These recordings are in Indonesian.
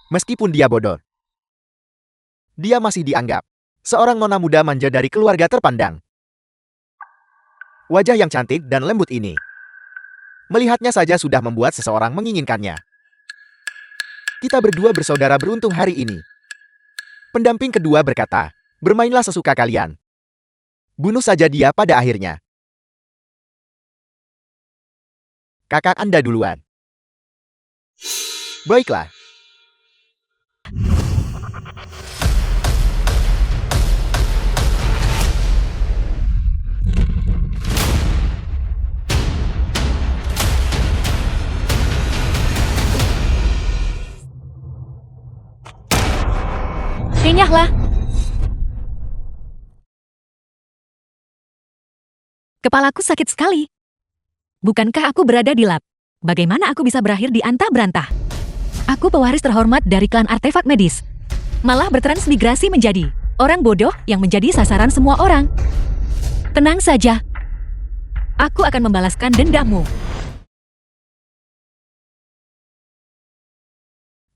Meskipun dia bodoh, dia masih dianggap seorang nona muda manja dari keluarga terpandang. Wajah yang cantik dan lembut ini, melihatnya saja sudah membuat seseorang menginginkannya. Kita berdua bersaudara beruntung hari ini. Pendamping kedua berkata, bermainlah sesuka kalian. Bunuh saja dia pada akhirnya. Kakak Anda duluan. Baiklah. Enyahlah. Kepalaku sakit sekali. Bukankah aku berada di lab? Bagaimana aku bisa berakhir di antah-berantah? Aku pewaris terhormat dari klan artefak medis. Malah bertransmigrasi menjadi orang bodoh yang menjadi sasaran semua orang. Tenang saja. Aku akan membalaskan dendammu.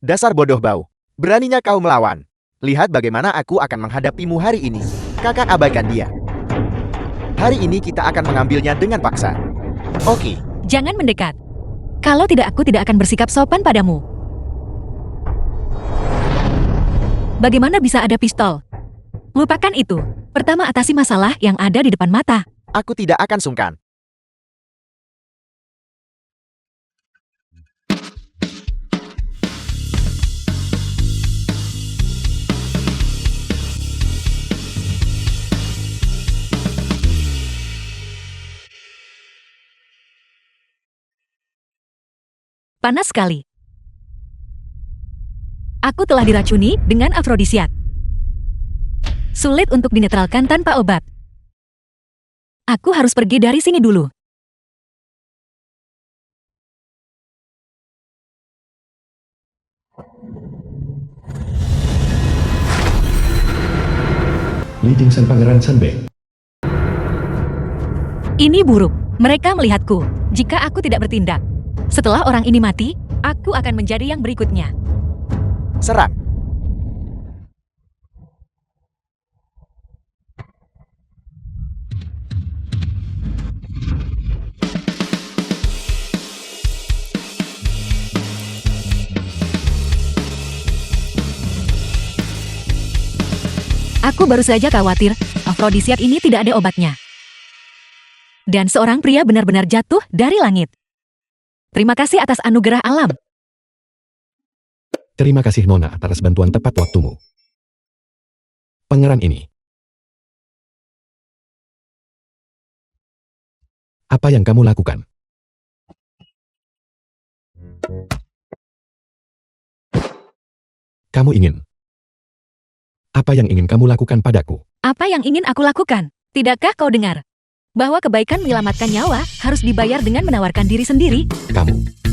Dasar bodoh bau. Beraninya kau melawan. Lihat bagaimana aku akan menghadapimu hari ini. Kakak abaikan dia. Hari ini kita akan mengambilnya dengan paksa. Oke. Jangan mendekat. Kalau tidak, aku tidak akan bersikap sopan padamu. Bagaimana bisa ada pistol? Lupakan itu. Pertama atasi masalah yang ada di depan mata. Aku tidak akan sungkan. Panas sekali. Aku telah diracuni dengan afrodisiak. Sulit untuk dinetralkan tanpa obat. Aku harus pergi dari sini dulu. Leading Sang Pangeran Sanbei. Ini buruk. Mereka melihatku. Jika aku tidak bertindak. Setelah orang ini mati, aku akan menjadi yang berikutnya. Serang. Aku baru saja khawatir, afrodisiak ini tidak ada obatnya. Dan seorang pria benar-benar jatuh dari langit. Terima kasih atas anugerah alam. Terima kasih Nona atas bantuan tepat waktumu. Pangeran ini. Apa yang kamu lakukan? Kamu ingin? Apa yang ingin kamu lakukan padaku? Apa yang ingin aku lakukan? Tidakkah kau dengar? Bahwa kebaikan menyelamatkan nyawa harus dibayar dengan menawarkan diri sendiri. Kamu.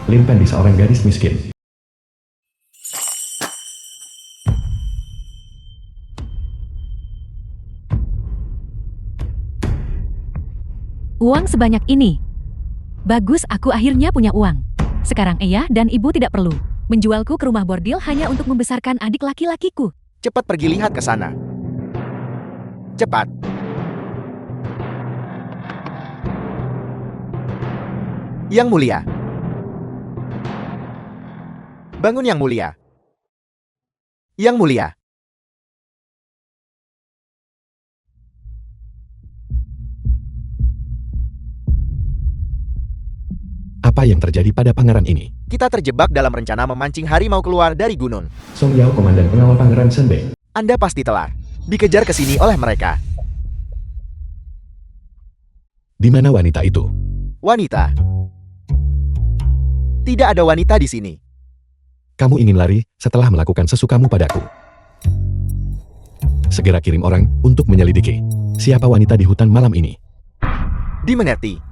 Lin Pendi seorang gadis miskin. Uang sebanyak ini. Bagus, aku akhirnya punya uang. Sekarang Ayah dan Ibu tidak perlu menjualku ke rumah bordil hanya untuk membesarkan adik laki-lakiku. Cepat pergi lihat ke sana. Cepat. Yang mulia. Bangun yang mulia. Yang mulia. Apa yang terjadi pada pangeran ini? Kita terjebak dalam rencana memancing harimau keluar dari gunung. Song Yao, komandan pengawal Pangeran Sanbei. Anda pasti telah dikejar ke sini oleh mereka. Di mana wanita itu? Wanita. Tidak ada wanita di sini. Kamu ingin lari setelah melakukan sesukamu padaku. Segera kirim orang untuk menyelidiki siapa wanita di hutan malam ini. Dimengerti.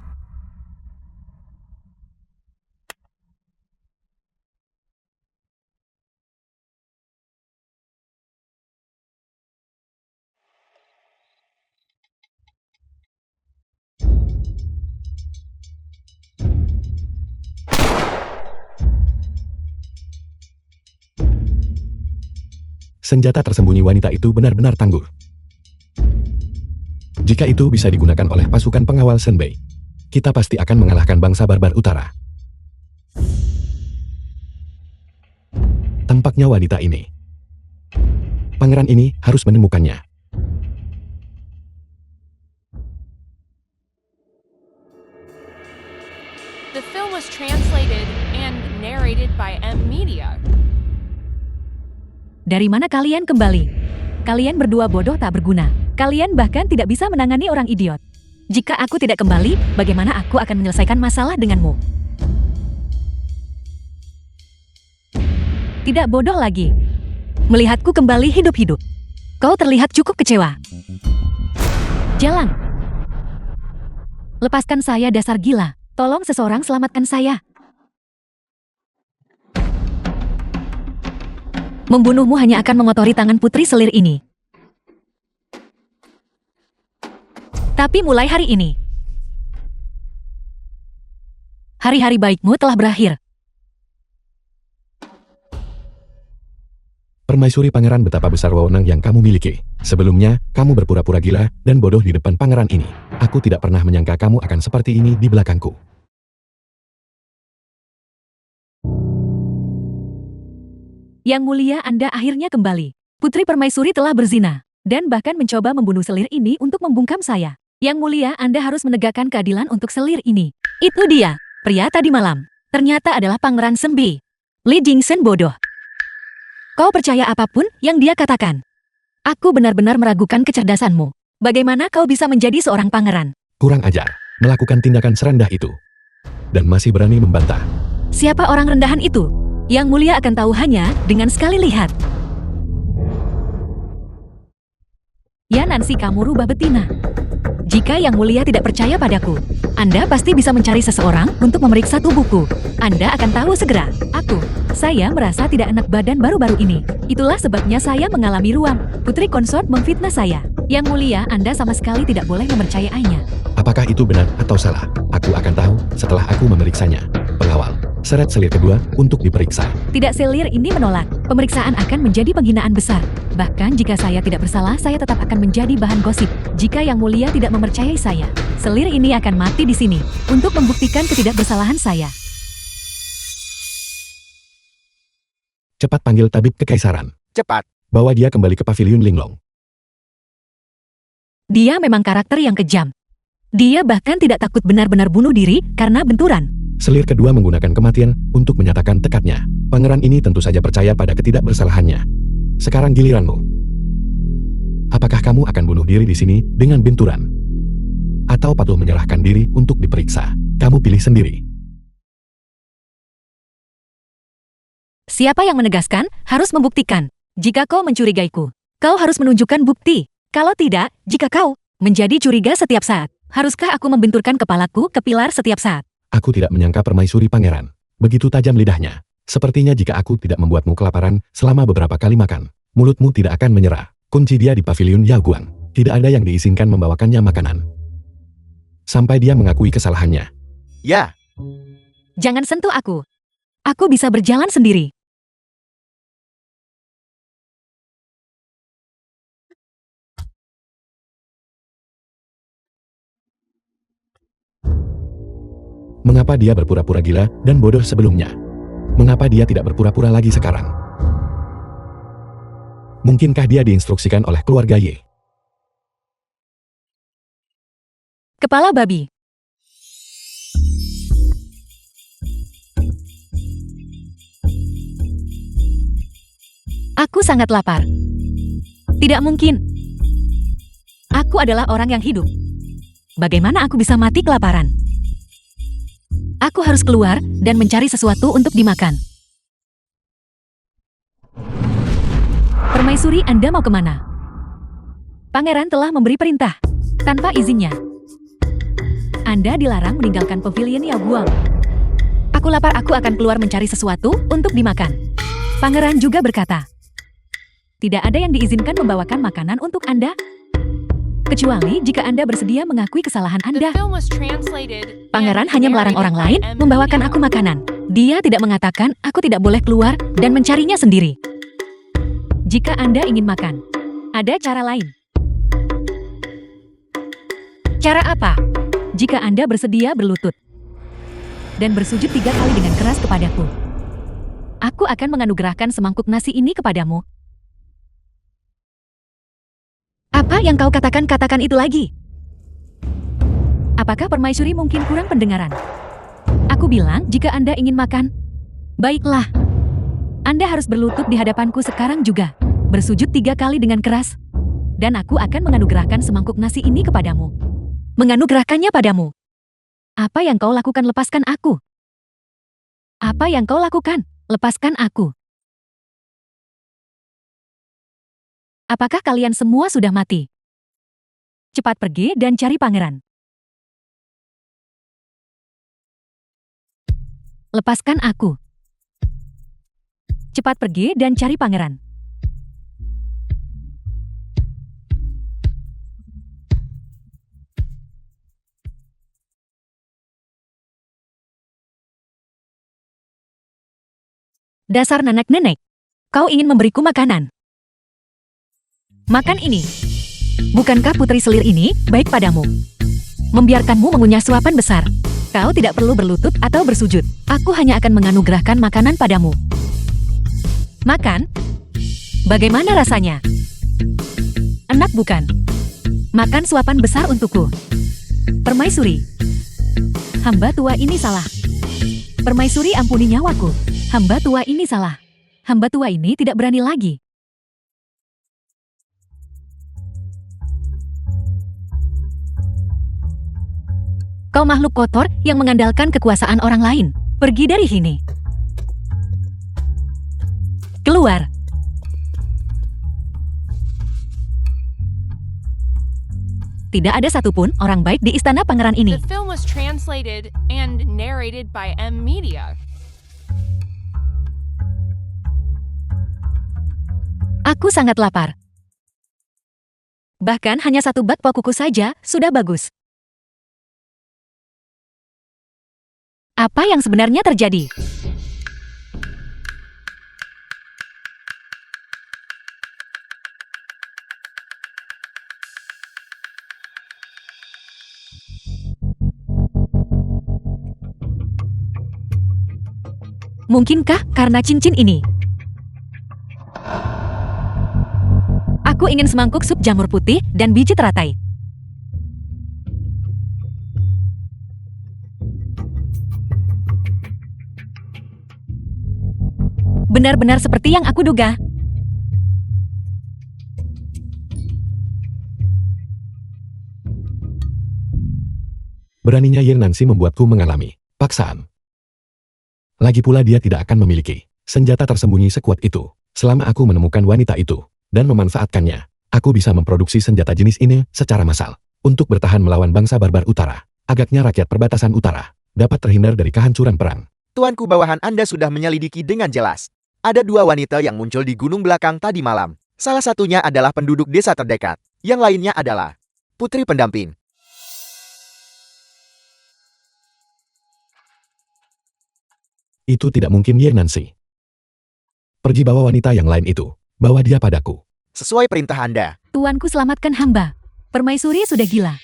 Senjata tersembunyi wanita itu benar-benar tangguh. Jika itu bisa digunakan oleh pasukan pengawal Senbei, kita pasti akan mengalahkan bangsa barbar utara. Tampaknya wanita ini. Pangeran ini harus menemukannya. The film was translated and narrated by M Media. Dari mana kalian kembali? Kalian berdua bodoh tak berguna. Kalian bahkan tidak bisa menangani orang idiot. Jika aku tidak kembali, bagaimana aku akan menyelesaikan masalah denganmu? Tidak bodoh lagi. Melihatku kembali hidup-hidup. Kau terlihat cukup kecewa. Jalan. Lepaskan saya, dasar gila. Tolong seseorang selamatkan saya. Membunuhmu hanya akan mengotori tangan putri selir ini. Tapi mulai hari ini, hari-hari baikmu telah berakhir. Permaisuri pangeran, betapa besar wewenang yang kamu miliki. Sebelumnya, kamu berpura-pura gila dan bodoh di depan pangeran ini. Aku tidak pernah menyangka kamu akan seperti ini di belakangku. Yang mulia, Anda akhirnya kembali. Putri Permaisuri telah berzina, dan bahkan mencoba membunuh selir ini untuk membungkam saya. Yang mulia, Anda harus menegakkan keadilan untuk selir ini. Itu dia, pria tadi malam. Ternyata adalah Pangeran Senbei. Li Jingsen bodoh. Kau percaya apapun yang dia katakan. Aku benar-benar meragukan kecerdasanmu. Bagaimana kau bisa menjadi seorang pangeran? Kurang ajar, melakukan tindakan serendah itu. Dan masih berani membantah. Siapa orang rendahan itu? Yang mulia akan tahu hanya dengan sekali lihat. Ya Nancy, kamu rubah betina. Jika Yang Mulia tidak percaya padaku, Anda pasti bisa mencari seseorang untuk memeriksa tubuhku. Anda akan tahu segera. Saya merasa tidak enak badan baru-baru ini. Itulah sebabnya saya mengalami ruam. Putri konsort memfitnah saya. Yang Mulia, Anda sama sekali tidak boleh mempercayainya. Apakah itu benar atau salah? Aku akan tahu setelah aku memeriksanya. Pengawal, seret selir kedua untuk diperiksa. Tidak, selir ini menolak. Pemeriksaan akan menjadi penghinaan besar. Bahkan jika saya tidak bersalah, saya tetap akan menjadi bahan gosip. Jika Yang Mulia tidak mempercayai saya, selir ini akan mati di sini untuk membuktikan ketidakbersalahan saya. Cepat panggil tabib kekaisaran. Cepat. Bawa dia kembali ke paviliun Linglong. Dia memang karakter yang kejam. Dia bahkan tidak takut benar-benar bunuh diri karena benturan. Selir kedua menggunakan kematian untuk menyatakan tekadnya. Pangeran ini tentu saja percaya pada ketidakbersalahannya. Sekarang giliranmu. Apakah kamu akan bunuh diri di sini dengan benturan? Atau patuh menyerahkan diri untuk diperiksa? Kamu pilih sendiri. Siapa yang menegaskan, harus membuktikan. Jika kau mencurigaiku, kau harus menunjukkan bukti. Kalau tidak, jika kau menjadi curiga setiap saat, haruskah aku membenturkan kepalaku ke pilar setiap saat? Aku tidak menyangka permaisuri pangeran. Begitu tajam lidahnya. Sepertinya jika aku tidak membuatmu kelaparan selama beberapa kali makan, mulutmu tidak akan menyerah. Kunci dia di paviliun Yaoguang. Tidak ada yang diizinkan membawakannya makanan. Sampai dia mengakui kesalahannya. Ya. Jangan sentuh aku. Aku bisa berjalan sendiri. Mengapa dia berpura-pura gila dan bodoh sebelumnya? Mengapa dia tidak berpura-pura lagi sekarang? Mungkinkah dia diinstruksikan oleh keluarga Ye? Kepala babi. Aku sangat lapar. Tidak mungkin. Aku adalah orang yang hidup. Bagaimana aku bisa mati kelaparan? Aku harus keluar dan mencari sesuatu untuk dimakan. Permaisuri, Anda mau kemana? Pangeran telah memberi perintah. Tanpa izinnya. Anda dilarang meninggalkan pavilion Yaoguang. Aku lapar, aku akan keluar mencari sesuatu untuk dimakan. Pangeran juga berkata, tidak ada yang diizinkan membawakan makanan untuk Anda. Kecuali jika Anda bersedia mengakui kesalahan Anda. The film was translated Pangeran and hanya melarang orang lain narrated by M. membawakan Media. aku makanan. Dia tidak mengatakan aku tidak boleh keluar dan mencarinya sendiri. Jika Anda ingin makan, ada cara lain. Cara apa? Jika Anda bersedia berlutut dan bersujud 3 kali dengan keras kepadaku, aku akan menganugerahkan semangkuk nasi ini kepadamu. Apa yang kau katakan? Katakan itu lagi. Apakah permaisuri mungkin kurang pendengaran? Aku bilang jika Anda ingin makan, baiklah. Anda harus berlutut di hadapanku sekarang juga. Bersujud 3 kali dengan keras. Dan aku akan menganugerahkan semangkuk nasi ini kepadamu. Menganugerahkannya padamu. Apa yang kau lakukan? Lepaskan aku. Apa yang kau lakukan? Lepaskan aku. Apakah kalian semua sudah mati? Cepat pergi dan cari pangeran. Lepaskan aku. Cepat pergi dan cari pangeran. Dasar nenek-nenek. Kau ingin memberiku makanan. Makan ini. Bukankah putri selir ini baik padamu? Membiarkanmu mengunyah suapan besar. Kau tidak perlu berlutut atau bersujud. Aku hanya akan menganugerahkan makanan padamu. Makan? Bagaimana rasanya? Enak bukan? Makan suapan besar untukku. Permaisuri. Hamba tua ini salah. Permaisuri, ampuni nyawaku. Hamba tua ini salah. Hamba tua ini tidak berani lagi. Kau makhluk kotor yang mengandalkan kekuasaan orang lain. Pergi dari sini. Keluar. Tidak ada satupun orang baik di istana pangeran ini. The film was translated and narrated by M. Media. Aku sangat lapar. Bahkan hanya 1 bak pokuku saja sudah bagus. Apa yang sebenarnya terjadi? Mungkinkah karena cincin ini? Aku ingin semangkuk sup jamur putih dan biji teratai. Benar-benar seperti yang aku duga. Beraninya Yen Nancy membuatku mengalami paksaan. Lagi pula dia tidak akan memiliki senjata tersembunyi sekuat itu. Selama aku menemukan wanita itu dan memanfaatkannya, aku bisa memproduksi senjata jenis ini secara massal untuk bertahan melawan bangsa barbar utara. Agaknya rakyat perbatasan utara dapat terhindar dari kehancuran perang. Tuanku, bawahan Anda sudah menyelidiki dengan jelas. Ada 2 wanita yang muncul di gunung belakang tadi malam. Salah satunya adalah penduduk desa terdekat. Yang lainnya adalah putri pendamping. Itu tidak mungkin, Yen Nancy. Pergi bawa wanita yang lain itu. Bawa dia padaku. Sesuai perintah Anda. Tuanku, selamatkan hamba. Permaisuri sudah gila.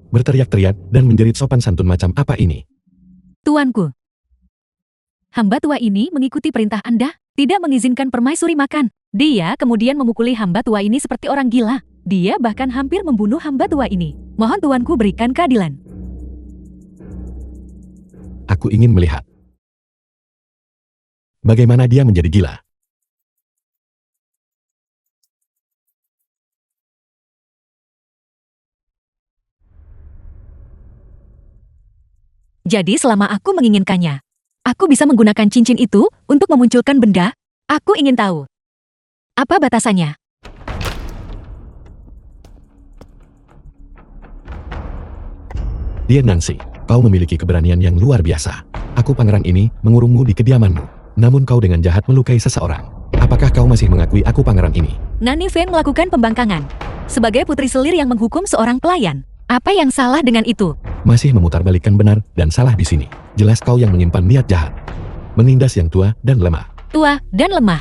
Berteriak-teriak dan menjerit sopan santun macam apa ini? Tuanku. Hamba tua ini mengikuti perintah Anda, tidak mengizinkan permaisuri makan. Dia kemudian memukuli hamba tua ini seperti orang gila. Dia bahkan hampir membunuh hamba tua ini. Mohon tuanku berikan keadilan. Aku ingin melihat Bagaimana dia menjadi gila? Jadi selama aku menginginkannya, aku bisa menggunakan cincin itu untuk memunculkan benda. Aku ingin tahu. Apa batasannya? Dear Nancy, kau memiliki keberanian yang luar biasa. Aku pangeran ini mengurungmu di kediamanmu. Namun kau dengan jahat melukai seseorang. Apakah kau masih mengakui aku pangeran ini? Nani Feng melakukan pembangkangan. Sebagai putri selir yang menghukum seorang pelayan. Apa yang salah dengan itu? Masih memutarbalikkan benar dan salah di sini. Jelas kau yang menyimpan niat jahat. Menindas yang tua dan lemah. Tua dan lemah.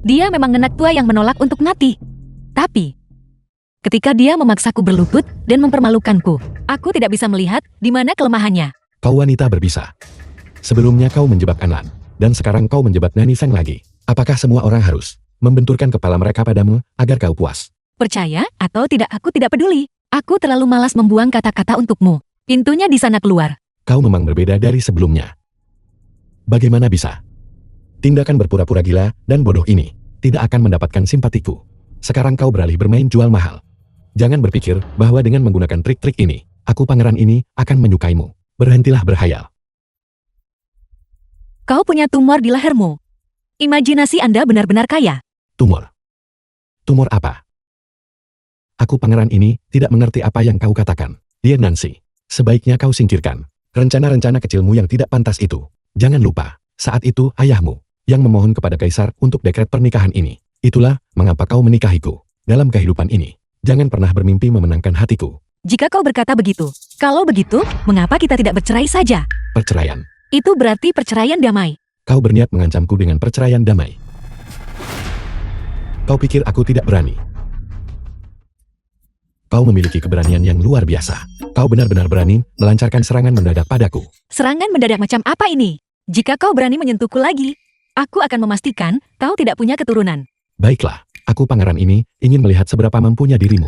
Dia memang nenek tua yang menolak untuk mati. Tapi, ketika dia memaksaku berlutut dan mempermalukanku, aku tidak bisa melihat di mana kelemahannya. Kau wanita berbisa. Sebelumnya kau menjebak Anlan, dan sekarang kau menjebak Nani Sang lagi. Apakah semua orang harus membenturkan kepala mereka padamu agar kau puas? Percaya atau tidak, aku tidak peduli. Aku terlalu malas membuang kata-kata untukmu. Pintunya di sana keluar. Kau memang berbeda dari sebelumnya. Bagaimana bisa? Tindakan berpura-pura gila dan bodoh ini tidak akan mendapatkan simpatiku. Sekarang kau beralih bermain jual mahal. Jangan berpikir bahwa dengan menggunakan trik-trik ini, aku pangeran ini akan menyukaimu. Berhentilah berhayal. Kau punya tumor di lehermu. Imajinasi Anda benar-benar kaya. Tumor. Tumor apa? Aku pangeran ini tidak mengerti apa yang kau katakan. Dear Nancy, sebaiknya kau singkirkan rencana-rencana kecilmu yang tidak pantas itu. Jangan lupa, saat itu ayahmu yang memohon kepada kaisar untuk dekret pernikahan ini. Itulah mengapa kau menikahiku. Dalam kehidupan ini, jangan pernah bermimpi memenangkan hatiku. Jika kau berkata begitu, kalau begitu, mengapa kita tidak bercerai saja? Perceraian. Itu berarti perceraian damai. Kau berniat mengancamku dengan perceraian damai. Kau pikir aku tidak berani? Kau memiliki keberanian yang luar biasa. Kau benar-benar berani melancarkan serangan mendadak padaku. Serangan mendadak macam apa ini? Jika kau berani menyentuhku lagi, aku akan memastikan kau tidak punya keturunan. Baiklah, aku pangeran ini ingin melihat seberapa mampunya dirimu.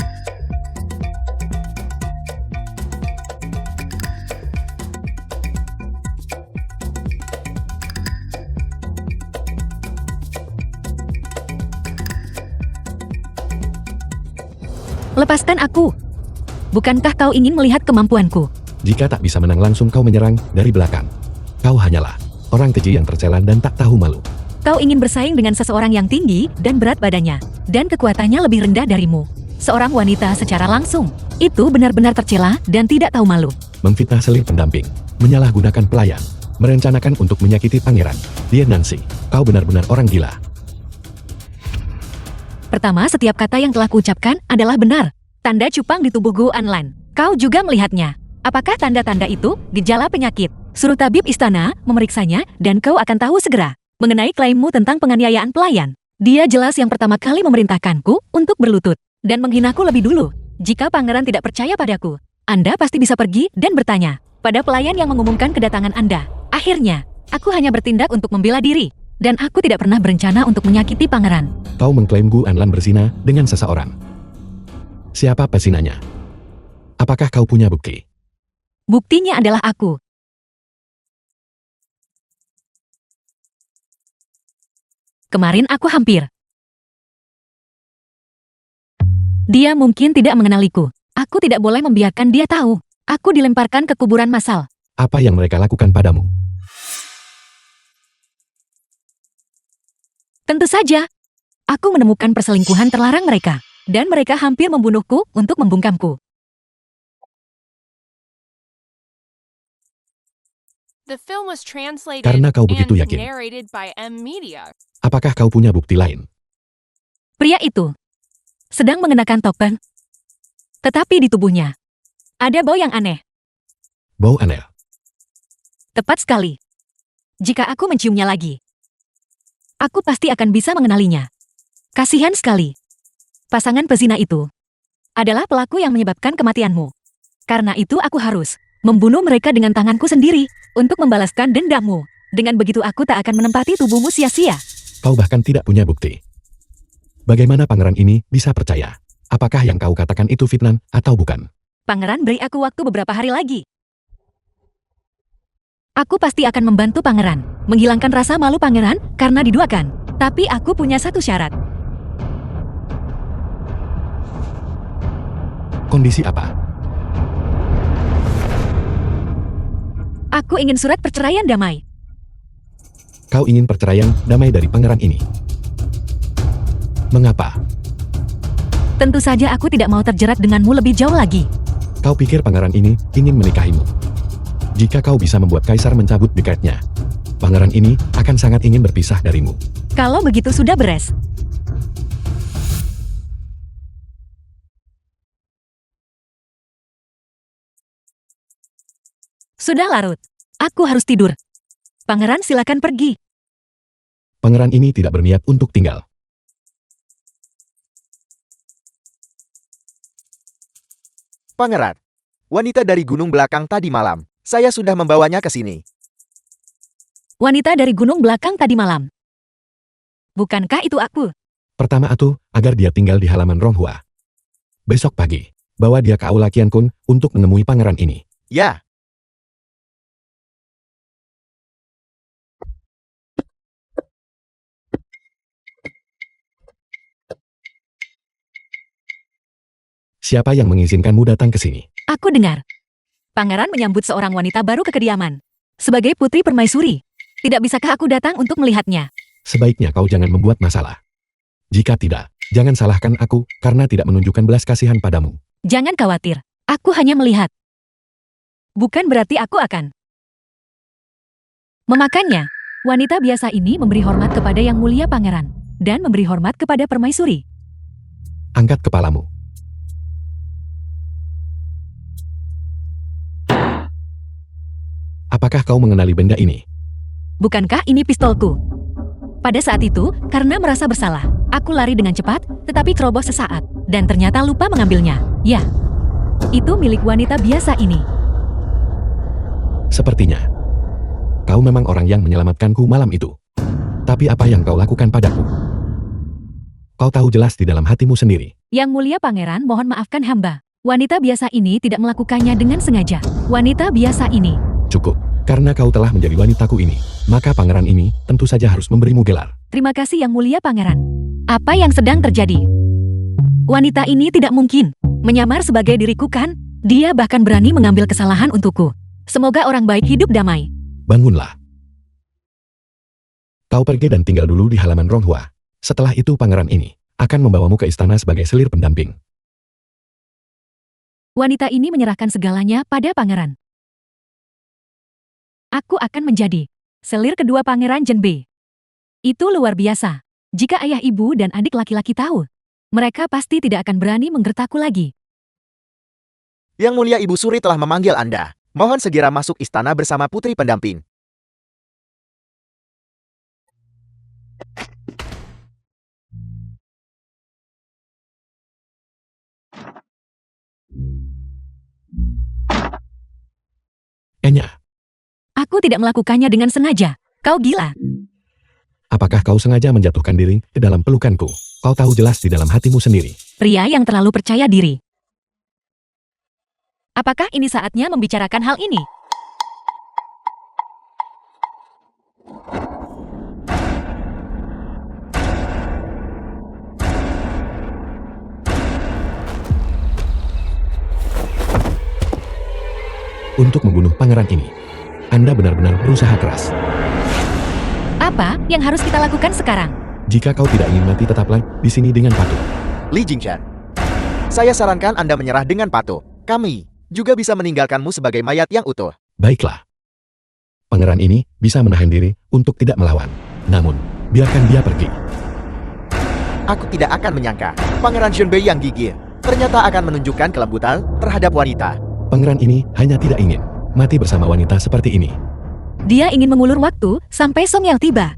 Lepaskan aku. Bukankah kau ingin melihat kemampuanku? Jika tak bisa menang langsung kau menyerang dari belakang. Kau hanyalah orang keji yang tercela dan tak tahu malu. Kau ingin bersaing dengan seseorang yang tinggi dan berat badannya, dan kekuatannya lebih rendah darimu. Seorang wanita secara langsung. Itu benar-benar tercela dan tidak tahu malu. Memfitnah selir pendamping, menyalahgunakan pelayan, merencanakan untuk menyakiti pangeran. Dear Nancy, kau benar-benar orang gila. Pertama, setiap kata yang telah kuucapkan adalah benar. Tanda cupang di tubuh Gu Anlan. Kau juga melihatnya. Apakah tanda-tanda itu gejala penyakit? Suruh tabib istana memeriksanya dan kau akan tahu segera. Mengenai klaimmu tentang penganiayaan pelayan. Dia jelas yang pertama kali memerintahkanku untuk berlutut dan menghinaku lebih dulu. Jika pangeran tidak percaya padaku, Anda pasti bisa pergi dan bertanya pada pelayan yang mengumumkan kedatangan Anda. Akhirnya, aku hanya bertindak untuk membela diri. Dan aku tidak pernah berencana untuk menyakiti pangeran. Kau mengklaim Gu Anlan berzina dengan seseorang. Siapa pezinanya? Apakah kau punya bukti? Buktinya adalah aku. Kemarin aku hampir. Dia mungkin tidak mengenaliku. Aku tidak boleh membiarkan dia tahu. Aku dilemparkan ke kuburan massal. Apa yang mereka lakukan padamu? Tentu saja. Aku menemukan perselingkuhan terlarang mereka. Dan mereka hampir membunuhku untuk membungkamku. The film was translated Karena kau begitu and yakin. narrated by M Media. Apakah kau punya bukti lain? Pria itu sedang mengenakan topeng. Tetapi di tubuhnya ada bau yang aneh. Bau aneh. Tepat sekali. Jika aku menciumnya lagi, aku pasti akan bisa mengenalinya. Kasihan sekali. Pasangan pezina itu adalah pelaku yang menyebabkan kematianmu. Karena itu aku harus membunuh mereka dengan tanganku sendiri untuk membalaskan dendammu. Dengan begitu aku tak akan menempati tubuhmu sia-sia. Kau bahkan tidak punya bukti. Bagaimana pangeran ini bisa percaya? Apakah yang kau katakan itu fitnah atau bukan? Pangeran beri aku waktu beberapa hari lagi. Aku pasti akan membantu pangeran, menghilangkan rasa malu pangeran karena diduakan. Tapi aku punya satu syarat. Kondisi apa? Aku ingin surat perceraian damai. Kau ingin perceraian damai dari pangeran ini. Mengapa? Tentu saja aku tidak mau terjerat denganmu lebih jauh lagi. Kau pikir pangeran ini ingin menikahimu? Jika kau bisa membuat kaisar mencabut dekretnya, pangeran ini akan sangat ingin berpisah darimu. Kalau begitu sudah beres. Sudah larut. Aku harus tidur. Pangeran silakan pergi. Pangeran ini tidak berniat untuk tinggal. Pangeran, wanita dari gunung belakang tadi malam. Saya sudah membawanya ke sini. Wanita dari gunung belakang tadi malam. Bukankah itu aku? Pertama itu, agar dia tinggal di halaman Ronghua. Besok pagi, bawa dia ke Aula Qian Kun untuk menemui pangeran ini. Ya, Siapa yang mengizinkanmu datang ke sini? Aku dengar. Pangeran menyambut seorang wanita baru ke kediaman. Sebagai putri permaisuri. Tidak bisakah aku datang untuk melihatnya? Sebaiknya kau jangan membuat masalah. Jika tidak, jangan salahkan aku karena tidak menunjukkan belas kasihan padamu. Jangan khawatir. Aku hanya melihat. Bukan berarti aku akan memakannya. Wanita biasa ini memberi hormat kepada yang mulia pangeran. Dan memberi hormat kepada permaisuri. Angkat kepalamu. Apakah kau mengenali benda ini? Bukankah ini pistolku? Pada saat itu, karena merasa bersalah, aku lari dengan cepat, tetapi ceroboh sesaat, dan ternyata lupa mengambilnya. Ya, itu milik wanita biasa ini. Sepertinya. Kau memang orang yang menyelamatkanku malam itu. Tapi apa yang kau lakukan padaku? Kau tahu jelas di dalam hatimu sendiri. Yang mulia pangeran, mohon maafkan hamba. Wanita biasa ini tidak melakukannya dengan sengaja. Wanita biasa ini. Cukup. Karena kau telah menjadi wanitaku ini, maka pangeran ini tentu saja harus memberimu gelar. Terima kasih yang mulia pangeran. Apa yang sedang terjadi? Wanita ini tidak mungkin menyamar sebagai diriku kan? Dia bahkan berani mengambil kesalahan untukku. Semoga orang baik hidup damai. Bangunlah. Kau pergi dan tinggal dulu di halaman Ronghua. Setelah itu pangeran ini akan membawamu ke istana sebagai selir pendamping. Wanita ini menyerahkan segalanya pada pangeran. Aku akan menjadi selir kedua pangeran Zhenbei. Itu luar biasa. Jika ayah ibu dan adik laki-laki tahu, mereka pasti tidak akan berani menggertakku lagi. Yang mulia Ibu Suri telah memanggil Anda. Mohon segera masuk istana bersama putri pendamping. Enya, Aku tidak melakukannya dengan sengaja. Kau gila. apakah kau sengaja menjatuhkan diri ke dalam pelukanku? Kau tahu jelas di dalam hatimu sendiri. Pria yang terlalu percaya diri. Apakah ini saatnya membicarakan hal ini? Untuk membunuh pangeran ini, Anda benar-benar berusaha keras. Apa yang harus kita lakukan sekarang? Jika kau tidak ingin mati, tetaplah di sini dengan patuh. Li Jingchen, saya sarankan Anda menyerah dengan patuh. Kami juga bisa meninggalkanmu sebagai mayat yang utuh. Baiklah. Pangeran ini bisa menahan diri untuk tidak melawan. Namun, biarkan dia pergi. Aku tidak akan menyangka Pangeran Zhenbei yang gigih ternyata akan menunjukkan kelembutan terhadap wanita. Pangeran ini hanya tidak ingin mati bersama wanita seperti ini. Dia ingin mengulur waktu sampai Song Yang tiba.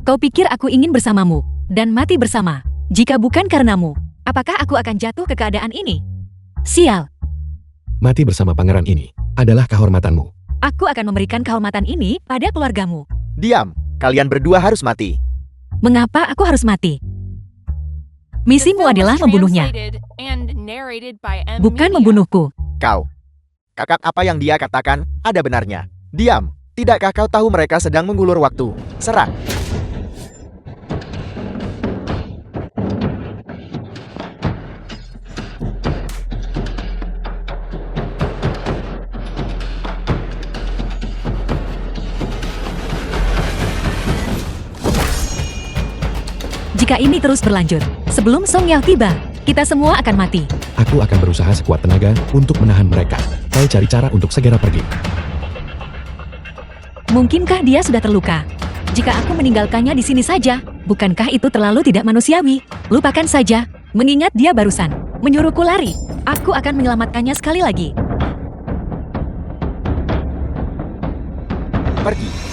Kau pikir aku ingin bersamamu dan mati bersama? Jika bukan karenamu, apakah aku akan jatuh ke keadaan ini? Sial, Mati bersama pangeran ini adalah kehormatanmu. aku akan memberikan kehormatan ini pada keluargamu. Diam, kalian berdua harus mati. Mengapa aku harus mati? Misimu adalah membunuhnya, bukan membunuhku. Kau. Kakak apa yang dia katakan ada benarnya. Diam. Tidakkah kau tahu mereka sedang mengulur waktu? Serang! Jika ini terus berlanjut, sebelum Song Yao tiba, kita semua akan mati. Aku akan berusaha sekuat tenaga untuk menahan mereka. Kau cari cara untuk segera pergi. Mungkinkah dia sudah terluka? Jika aku meninggalkannya di sini saja, bukankah itu terlalu tidak manusiawi? Lupakan saja, mengingat dia barusan menyuruhku lari. Aku akan menyelamatkannya sekali lagi. Pergi!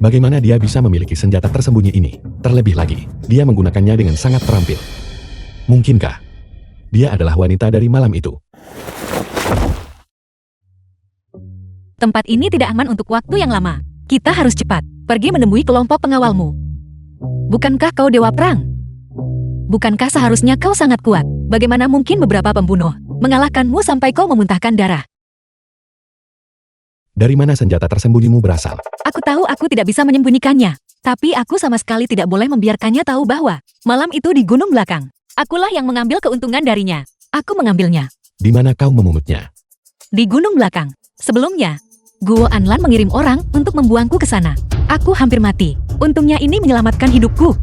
Bagaimana dia bisa memiliki senjata tersembunyi ini? Terlebih lagi, dia menggunakannya dengan sangat terampil. Mungkinkah dia adalah wanita dari malam itu? Tempat ini tidak aman untuk waktu yang lama. Kita harus cepat pergi menemui kelompok pengawalmu. Bukankah kau dewa perang? Bukankah seharusnya kau sangat kuat? Bagaimana mungkin beberapa pembunuh mengalahkanmu sampai kau memuntahkan darah? Dari mana senjata tersembunyimu berasal? Aku tahu aku tidak bisa menyembunyikannya, tapi aku sama sekali tidak boleh membiarkannya tahu bahwa malam itu di gunung belakang. Akulah yang mengambil keuntungan darinya. Aku mengambilnya. Di mana kau memungutnya? Di gunung belakang. Sebelumnya, Guo Anlan mengirim orang untuk membuangku ke sana. Aku hampir mati. Untungnya ini menyelamatkan hidupku.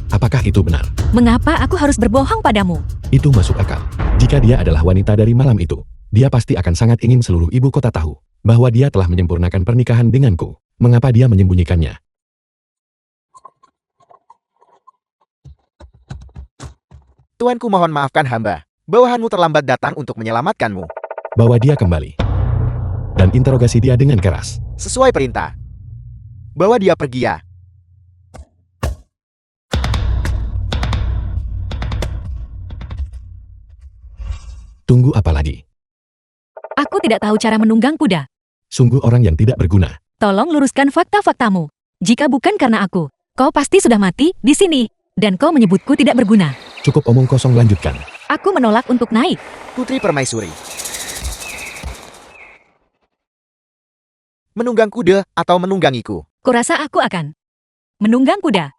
Apakah itu benar? Mengapa aku harus berbohong padamu? Itu masuk akal. Jika dia adalah wanita dari malam itu, dia pasti akan sangat ingin seluruh ibu kota tahu bahwa dia telah menyempurnakan pernikahan denganku. Mengapa dia menyembunyikannya? Tuanku mohon maafkan hamba. Bawahanmu terlambat datang untuk menyelamatkanmu. Bawa dia kembali. Dan interogasi dia dengan keras. Sesuai perintah. Bawa dia pergi ya. Tunggu apa lagi? Aku tidak tahu cara menunggang kuda. Sungguh orang yang tidak berguna. Tolong luruskan fakta-faktamu. Jika bukan karena aku, kau pasti sudah mati di sini. Dan kau menyebutku tidak berguna. Cukup omong kosong, lanjutkan. Aku menolak untuk naik. Putri Permaisuri. Menunggang kuda atau menunggangiku? Kurasa aku akan menunggang kuda.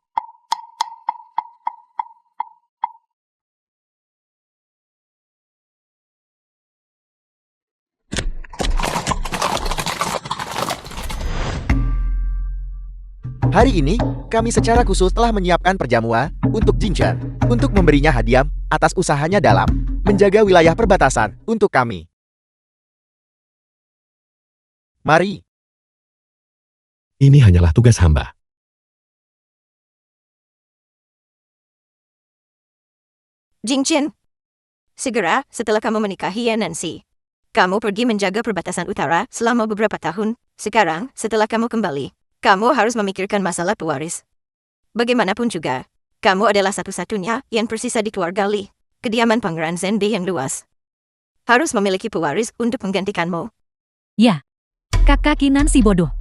Hari ini, kami secara khusus telah menyiapkan perjamuan untuk Jinchen, untuk memberinya hadiah atas usahanya dalam menjaga wilayah perbatasan untuk kami. Mari. Ini hanyalah tugas hamba. Jinchen, segera setelah kamu menikahi Nancy, kamu pergi menjaga perbatasan utara selama beberapa tahun. Sekarang, setelah kamu kembali, kamu harus memikirkan masalah pewaris. Bagaimanapun juga, kamu adalah satu-satunya yang tersisa di keluarga Li. Kediaman Pangeran Zenbi yang luas harus memiliki pewaris untuk menggantikanmu. Ya, kakak Kinan si bodoh.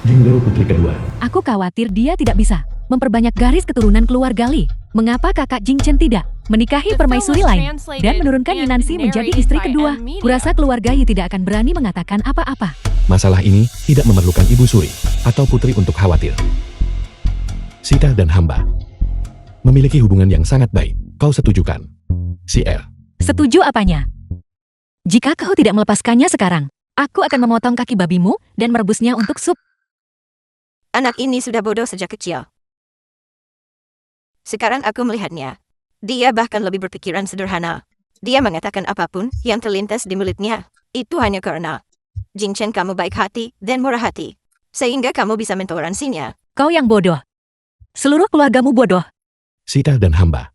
Jingderu putri kedua. Aku khawatir dia tidak bisa memperbanyak garis keturunan keluarga Li. Mengapa kakak Jingchen tidak menikahi permaisuri lain dan menurunkan Yinansi menjadi istri kedua? Kurasa keluarga Yi tidak akan berani mengatakan apa-apa. Masalah ini tidak memerlukan ibu suri atau putri untuk khawatir. Sita dan hamba memiliki hubungan yang sangat baik. Kau setujukan? CR. Setuju apanya? Jika kau tidak melepaskannya sekarang, aku akan memotong kaki babimu dan merebusnya untuk sup. Anak ini sudah bodoh sejak kecil. Sekarang aku melihatnya. Dia bahkan lebih berpikiran sederhana. Dia mengatakan apapun yang terlintas di mulutnya. Itu hanya karena Jinchen kamu baik hati dan murah hati. Sehingga kamu bisa mentoleransinya. Kau yang bodoh. Seluruh keluargamu bodoh. Sita dan hamba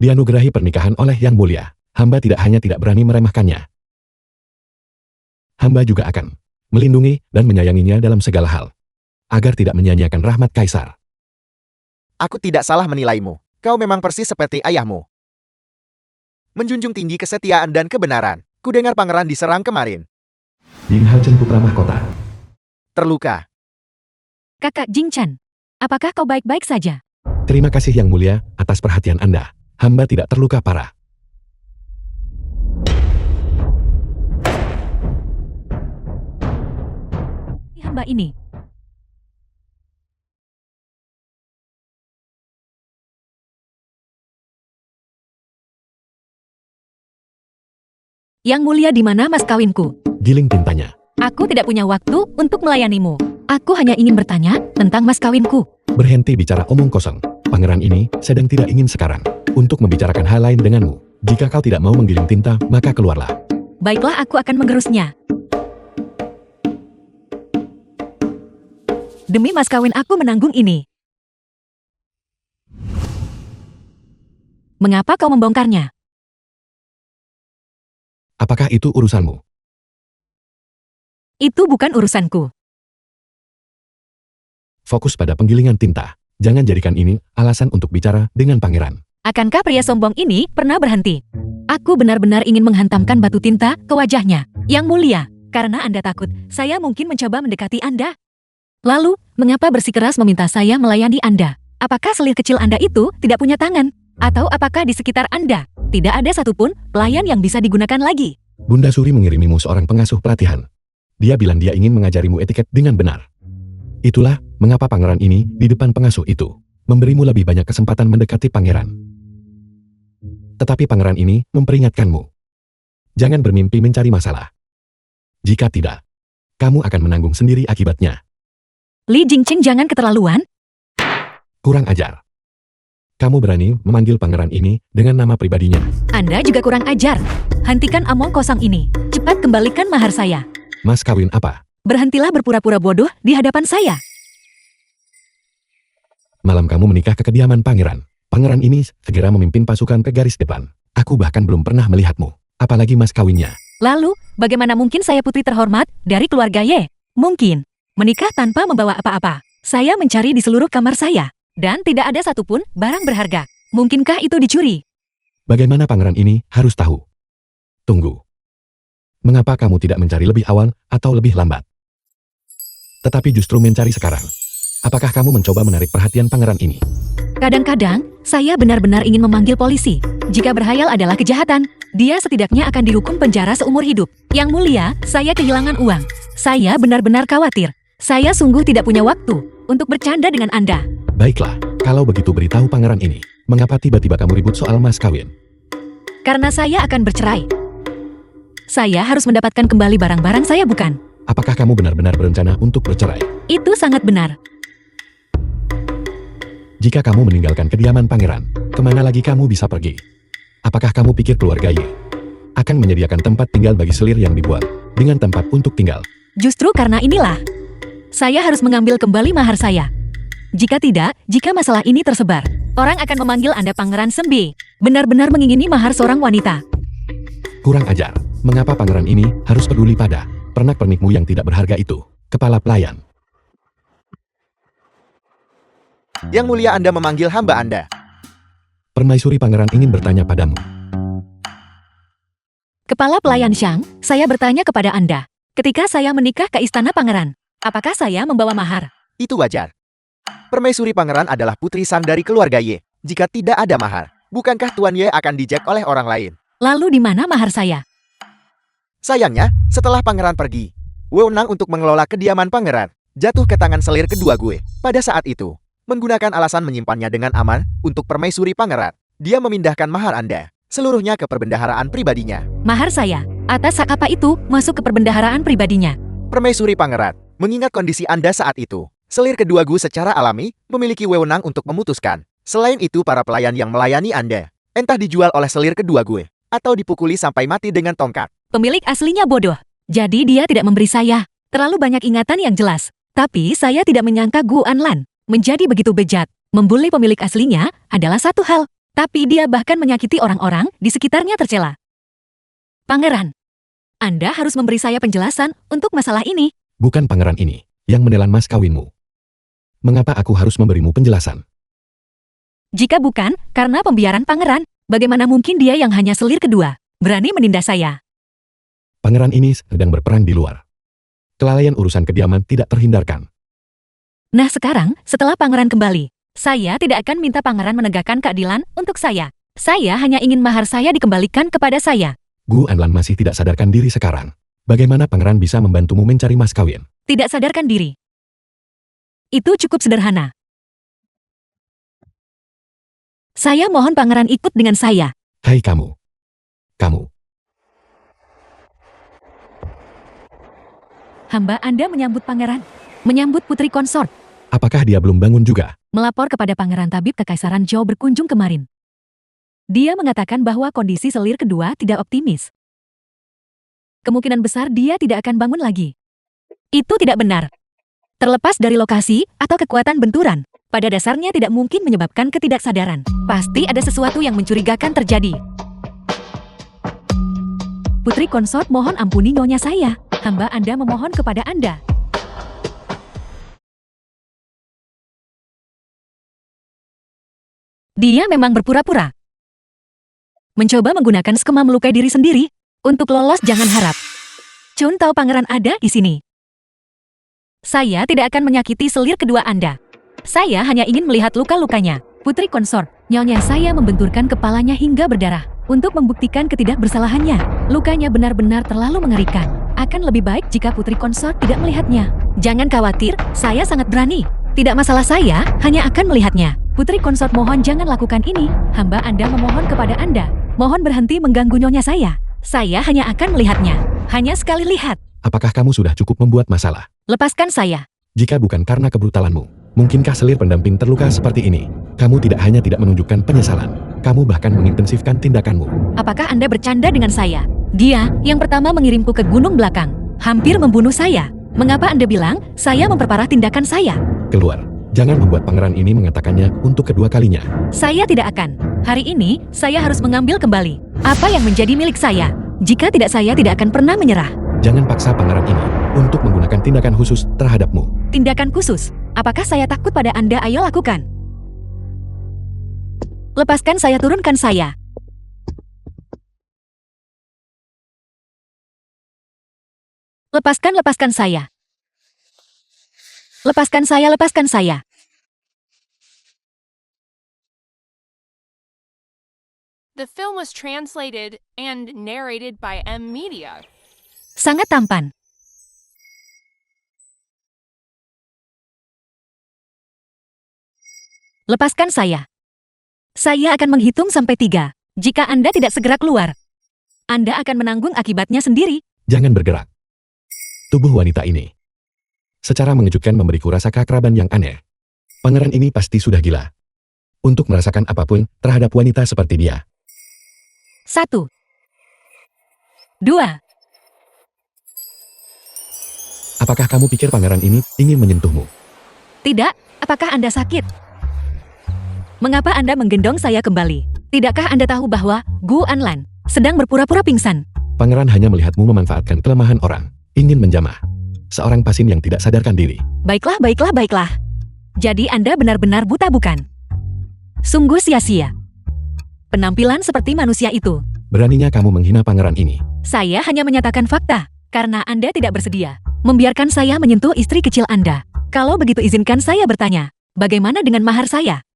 dianugerahi pernikahan oleh Yang Mulia. Hamba tidak hanya tidak berani meremehkannya. Hamba juga akan melindungi dan menyayanginya dalam segala hal. Agar tidak menyia-nyiakan rahmat Kaisar. Aku tidak salah menilaimu. Kau memang persis seperti ayahmu. Menjunjung tinggi kesetiaan dan kebenaran. Kudengar pangeran diserang kemarin. Ying Hachen putra mahkota. Terluka. Kakak Jingchen, apakah kau baik-baik saja? Terima kasih Yang Mulia atas perhatian Anda. Hamba tidak terluka parah. Hamba ini. Yang Mulia, di mana mas kawinku? Giling tintanya. Aku tidak punya waktu untuk melayanimu. Aku hanya ingin bertanya tentang mas kawinku. Berhenti bicara omong kosong. Pangeran ini sedang tidak ingin sekarang untuk membicarakan hal lain denganmu. Jika kau tidak mau menggiling tinta, maka keluarlah. Baiklah, aku akan mengerusnya. Demi mas kawin aku menanggung ini. Mengapa kau membongkarnya? Apakah itu urusanmu? Itu bukan urusanku. Fokus pada penggilingan tinta. Jangan jadikan ini alasan untuk bicara dengan pangeran. Akankah pria sombong ini pernah berhenti? Aku benar-benar ingin menghantamkan batu tinta ke wajahnya. Yang Mulia, karena Anda takut, saya mungkin mencoba mendekati Anda. Lalu, mengapa bersikeras meminta saya melayani Anda? Apakah selir kecil Anda itu tidak punya tangan? Atau apakah di sekitar Anda tidak ada satupun pelayan yang bisa digunakan lagi? Bunda Suri mengirimimu seorang pengasuh pelatihan. Dia bilang dia ingin mengajarimu etiket dengan benar. Itulah mengapa pangeran ini di depan pengasuh itu memberimu lebih banyak kesempatan mendekati pangeran. Tetapi pangeran ini memperingatkanmu. Jangan bermimpi mencari masalah. Jika tidak, kamu akan menanggung sendiri akibatnya. Li Jingchen, jangan keterlaluan. Kurang ajar. Kamu berani memanggil pangeran ini dengan nama pribadinya. Anda juga kurang ajar. Hentikan omong kosong ini. Cepat kembalikan mahar saya. Mas kawin apa? Berhentilah berpura-pura bodoh di hadapan saya. Malam kamu menikah ke kediaman pangeran. Pangeran ini segera memimpin pasukan ke garis depan. Aku bahkan belum pernah melihatmu. Apalagi mas kawinnya. Lalu, bagaimana mungkin saya putri terhormat dari keluarga Ye? Mungkin. Menikah tanpa membawa apa-apa. Saya mencari di seluruh kamar saya. Dan tidak ada satupun barang berharga. Mungkinkah itu dicuri? Bagaimana pangeran ini harus tahu? Tunggu. Mengapa kamu tidak mencari lebih awal atau lebih lambat? Tetapi justru mencari sekarang. Apakah kamu mencoba menarik perhatian pangeran ini? Kadang-kadang, saya benar-benar ingin memanggil polisi. Jika berhayal adalah kejahatan, dia setidaknya akan dihukum penjara seumur hidup. Yang Mulia, saya kehilangan uang. Saya benar-benar khawatir. Saya sungguh tidak punya waktu untuk bercanda dengan Anda. Baiklah, kalau begitu beritahu pangeran ini. Mengapa tiba-tiba kamu ribut soal mas kawin? Karena saya akan bercerai. Saya harus mendapatkan kembali barang-barang saya, bukan? Apakah kamu benar-benar berencana untuk bercerai? Itu sangat benar. Jika kamu meninggalkan kediaman pangeran, kemana lagi kamu bisa pergi? Apakah kamu pikir keluarga Ye akan menyediakan tempat tinggal bagi selir yang dibuat dengan tempat untuk tinggal? Justru karena inilah, saya harus mengambil kembali mahar saya. Jika tidak, jika masalah ini tersebar, orang akan memanggil Anda Pangeran Sembi. Benar-benar mengingini mahar seorang wanita. Kurang ajar. Mengapa pangeran ini harus peduli pada pernak-pernikmu yang tidak berharga itu? Kepala pelayan. Yang Mulia, Anda memanggil hamba Anda. Permaisuri pangeran ingin bertanya padamu. Kepala pelayan Shang, saya bertanya kepada Anda. Ketika saya menikah ke istana pangeran, apakah saya membawa mahar? Itu wajar. Permaisuri pangeran adalah putri sang dari keluarga Ye. Jika tidak ada mahar, bukankah Tuan Ye akan dijek oleh orang lain? Lalu di mana mahar saya? Sayangnya, setelah pangeran pergi, wewenang untuk mengelola kediaman pangeran jatuh ke tangan selir kedua gue. Pada saat itu, menggunakan alasan menyimpannya dengan aman untuk permaisuri pangeran, dia memindahkan mahar Anda seluruhnya ke perbendaharaan pribadinya. Mahar saya, atas hak apa itu masuk ke perbendaharaan pribadinya? Permaisuri pangeran, mengingat kondisi Anda saat itu, selir kedua gue secara alami memiliki wewenang untuk memutuskan. Selain itu, para pelayan yang melayani Anda entah dijual oleh selir kedua gue atau dipukuli sampai mati dengan tongkat. Pemilik aslinya bodoh. Jadi dia tidak memberi saya terlalu banyak ingatan yang jelas. Tapi saya tidak menyangka Gu Anlan menjadi begitu bejat. Membuli pemilik aslinya adalah satu hal. Tapi dia bahkan menyakiti orang-orang di sekitarnya tercela. Pangeran, Anda harus memberi saya penjelasan untuk masalah ini. Bukan pangeran ini yang menelan mas kawinmu. Mengapa aku harus memberimu penjelasan? Jika bukan karena pembiaran pangeran, bagaimana mungkin dia yang hanya selir kedua berani menindas saya? Pangeran ini sedang berperang di luar. Kelalaian urusan kediaman tidak terhindarkan. Nah sekarang, setelah pangeran kembali, saya tidak akan minta pangeran menegakkan keadilan untuk saya. Saya hanya ingin mahar saya dikembalikan kepada saya. Gu Anlan masih tidak sadarkan diri sekarang. Bagaimana pangeran bisa membantumu mencari mas kawin? Tidak sadarkan diri. Itu cukup sederhana. Saya mohon pangeran ikut dengan saya. Hai kamu. Kamu. Hamba Anda menyambut pangeran. Menyambut putri konsort. Apakah dia belum bangun juga? Melapor kepada pangeran tabib Kekaisaran Zhou berkunjung kemarin. Dia mengatakan bahwa kondisi selir kedua tidak optimis. Kemungkinan besar dia tidak akan bangun lagi. Itu tidak benar. Terlepas dari lokasi atau kekuatan benturan, pada dasarnya tidak mungkin menyebabkan ketidaksadaran. Pasti ada sesuatu yang mencurigakan terjadi. Putri konsort mohon ampuni nyonya saya. Hamba Anda memohon kepada Anda. Dia memang berpura-pura. Mencoba menggunakan skema melukai diri sendiri. Untuk lolos jangan harap. Chun tahu pangeran ada di sini. Saya tidak akan menyakiti selir kedua Anda. Saya hanya ingin melihat luka-lukanya. Putri konsort, nyonya saya membenturkan kepalanya hingga berdarah. Untuk membuktikan ketidakbersalahannya. Lukanya benar-benar terlalu mengerikan. Akan lebih baik jika putri konsort tidak melihatnya. Jangan khawatir, saya sangat berani. Tidak masalah, saya hanya akan melihatnya. Putri konsort mohon jangan lakukan ini. Hamba Anda memohon kepada Anda. Mohon berhenti mengganggu nyonya saya. Saya hanya akan melihatnya. Hanya sekali lihat. Apakah kamu sudah cukup membuat masalah? Lepaskan saya. Jika bukan karena kebrutalanmu, mungkinkah selir pendamping terluka seperti ini? Kamu tidak hanya tidak menunjukkan penyesalan, kamu bahkan mengintensifkan tindakanmu. Apakah Anda bercanda dengan saya? Dia yang pertama mengirimku ke gunung belakang. Hampir membunuh saya. Mengapa Anda bilang saya memperparah tindakan saya? Keluar. Jangan membuat pangeran ini mengatakannya untuk kedua kalinya. Saya tidak akan. Hari ini, saya harus mengambil kembali apa yang menjadi milik saya. Jika tidak, saya tidak akan pernah menyerah. Jangan paksa pangeran ini untuk menggunakan tindakan khusus terhadapmu. Tindakan khusus? Apakah saya takut pada Anda? Ayo lakukan. Lepaskan saya, turunkan saya. Lepaskan saya. Lepaskan saya. The film was translated and narrated by M Media. Sangat tampan. Lepaskan saya. Saya akan menghitung sampai 3. Jika Anda tidak segera keluar, Anda akan menanggung akibatnya sendiri. Jangan bergerak. Tubuh wanita ini secara mengejutkan memberiku rasa keakraban yang aneh. Pangeran ini pasti sudah gila untuk merasakan apapun terhadap wanita seperti dia. 1, 2. Apakah kamu pikir pangeran ini ingin menyentuhmu? Tidak, apakah Anda sakit? Mengapa Anda menggendong saya kembali? Tidakkah Anda tahu bahwa Gu Anlan sedang berpura-pura pingsan? Pangeran hanya melihatmu memanfaatkan kelemahan orang, ingin menjamah seorang pasien yang tidak sadarkan diri. Baiklah. Jadi Anda benar-benar buta, bukan? Sungguh sia-sia. Penampilan seperti manusia itu. Beraninya kamu menghina pangeran ini. Saya hanya menyatakan fakta, karena Anda tidak bersedia membiarkan saya menyentuh istri kecil Anda. Kalau begitu izinkan saya bertanya, bagaimana dengan mahar saya?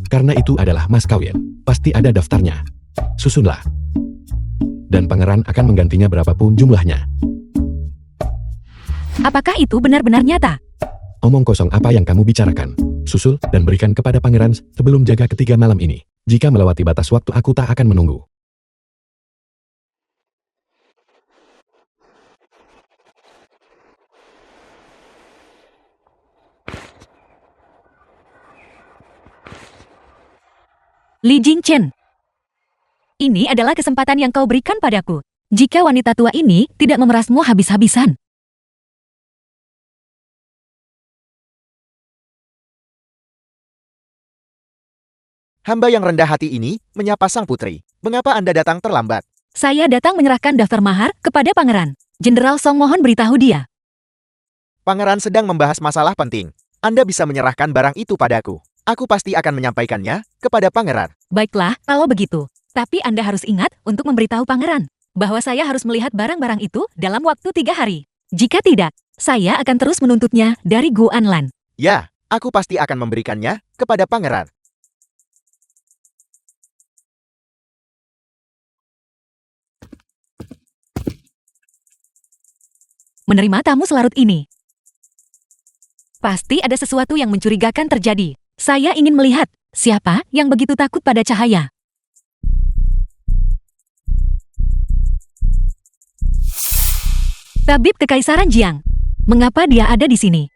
Karena itu adalah mas kawin, pasti ada daftarnya. Susunlah. Dan pangeran akan menggantinya berapapun jumlahnya. Apakah itu benar-benar nyata? Omong kosong apa yang kamu bicarakan? Susul dan berikan kepada pangeran sebelum jaga ketiga malam ini. Jika melewati batas waktu, aku tak akan menunggu. Li Jingchen. Ini adalah kesempatan yang kau berikan padaku. Jika wanita tua ini tidak memerasmu habis-habisan. Hamba yang rendah hati ini menyapa sang putri. Mengapa Anda datang terlambat? Saya datang menyerahkan daftar mahar kepada pangeran. Jenderal Song mohon beritahu dia. Pangeran sedang membahas masalah penting. Anda bisa menyerahkan barang itu padaku. Aku pasti akan menyampaikannya kepada pangeran. Baiklah, kalau begitu. Tapi Anda harus ingat untuk memberitahu pangeran bahwa saya harus melihat barang-barang itu dalam waktu 3 hari. Jika tidak, saya akan terus menuntutnya dari Guanlan. Ya, aku pasti akan memberikannya kepada pangeran. Menerima tamu selarut ini. Pasti ada sesuatu yang mencurigakan terjadi. Saya ingin melihat siapa yang begitu takut pada cahaya. Tabib Kekaisaran Jiang. Mengapa dia ada di sini?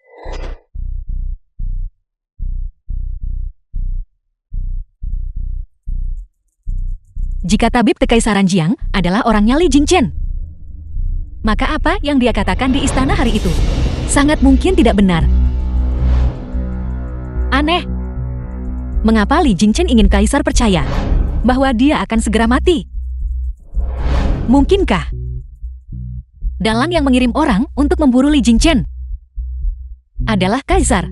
Jika Tabib Kekaisaran Jiang adalah orangnya Li Jingchen, maka apa yang dia katakan di istana hari itu sangat mungkin tidak benar. Aneh. Mengapa Li Jingchen ingin kaisar percaya bahwa dia akan segera mati? Mungkinkah dalang yang mengirim orang untuk memburu Li Jingchen adalah kaisar?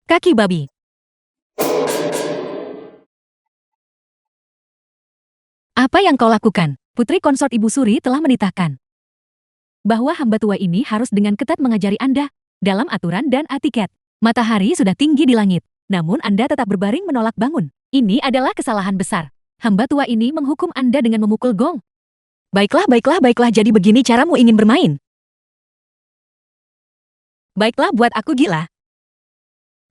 Kaki babi. Apa yang kau lakukan? Putri konsort Ibu Suri telah menitahkan bahwa hamba tua ini harus dengan ketat mengajari Anda dalam aturan dan etiket. Matahari sudah tinggi di langit, namun Anda tetap berbaring menolak bangun. Ini adalah kesalahan besar. Hamba tua ini menghukum Anda dengan memukul gong. Baiklah, jadi begini caramu ingin bermain. Baiklah, buat aku gila.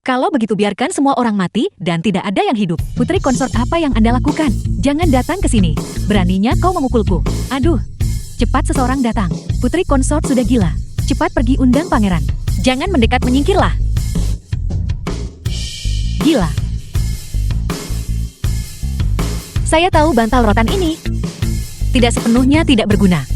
Kalau begitu biarkan semua orang mati dan tidak ada yang hidup. Putri konsort, apa yang Anda lakukan? Jangan datang ke sini. Beraninya kau memukulku. Aduh. Cepat seseorang datang. Putri konsort sudah gila. Cepat pergi undang pangeran. Jangan mendekat, menyingkirlah. Gila. Saya tahu bantal rotan ini tidak sepenuhnya tidak berguna.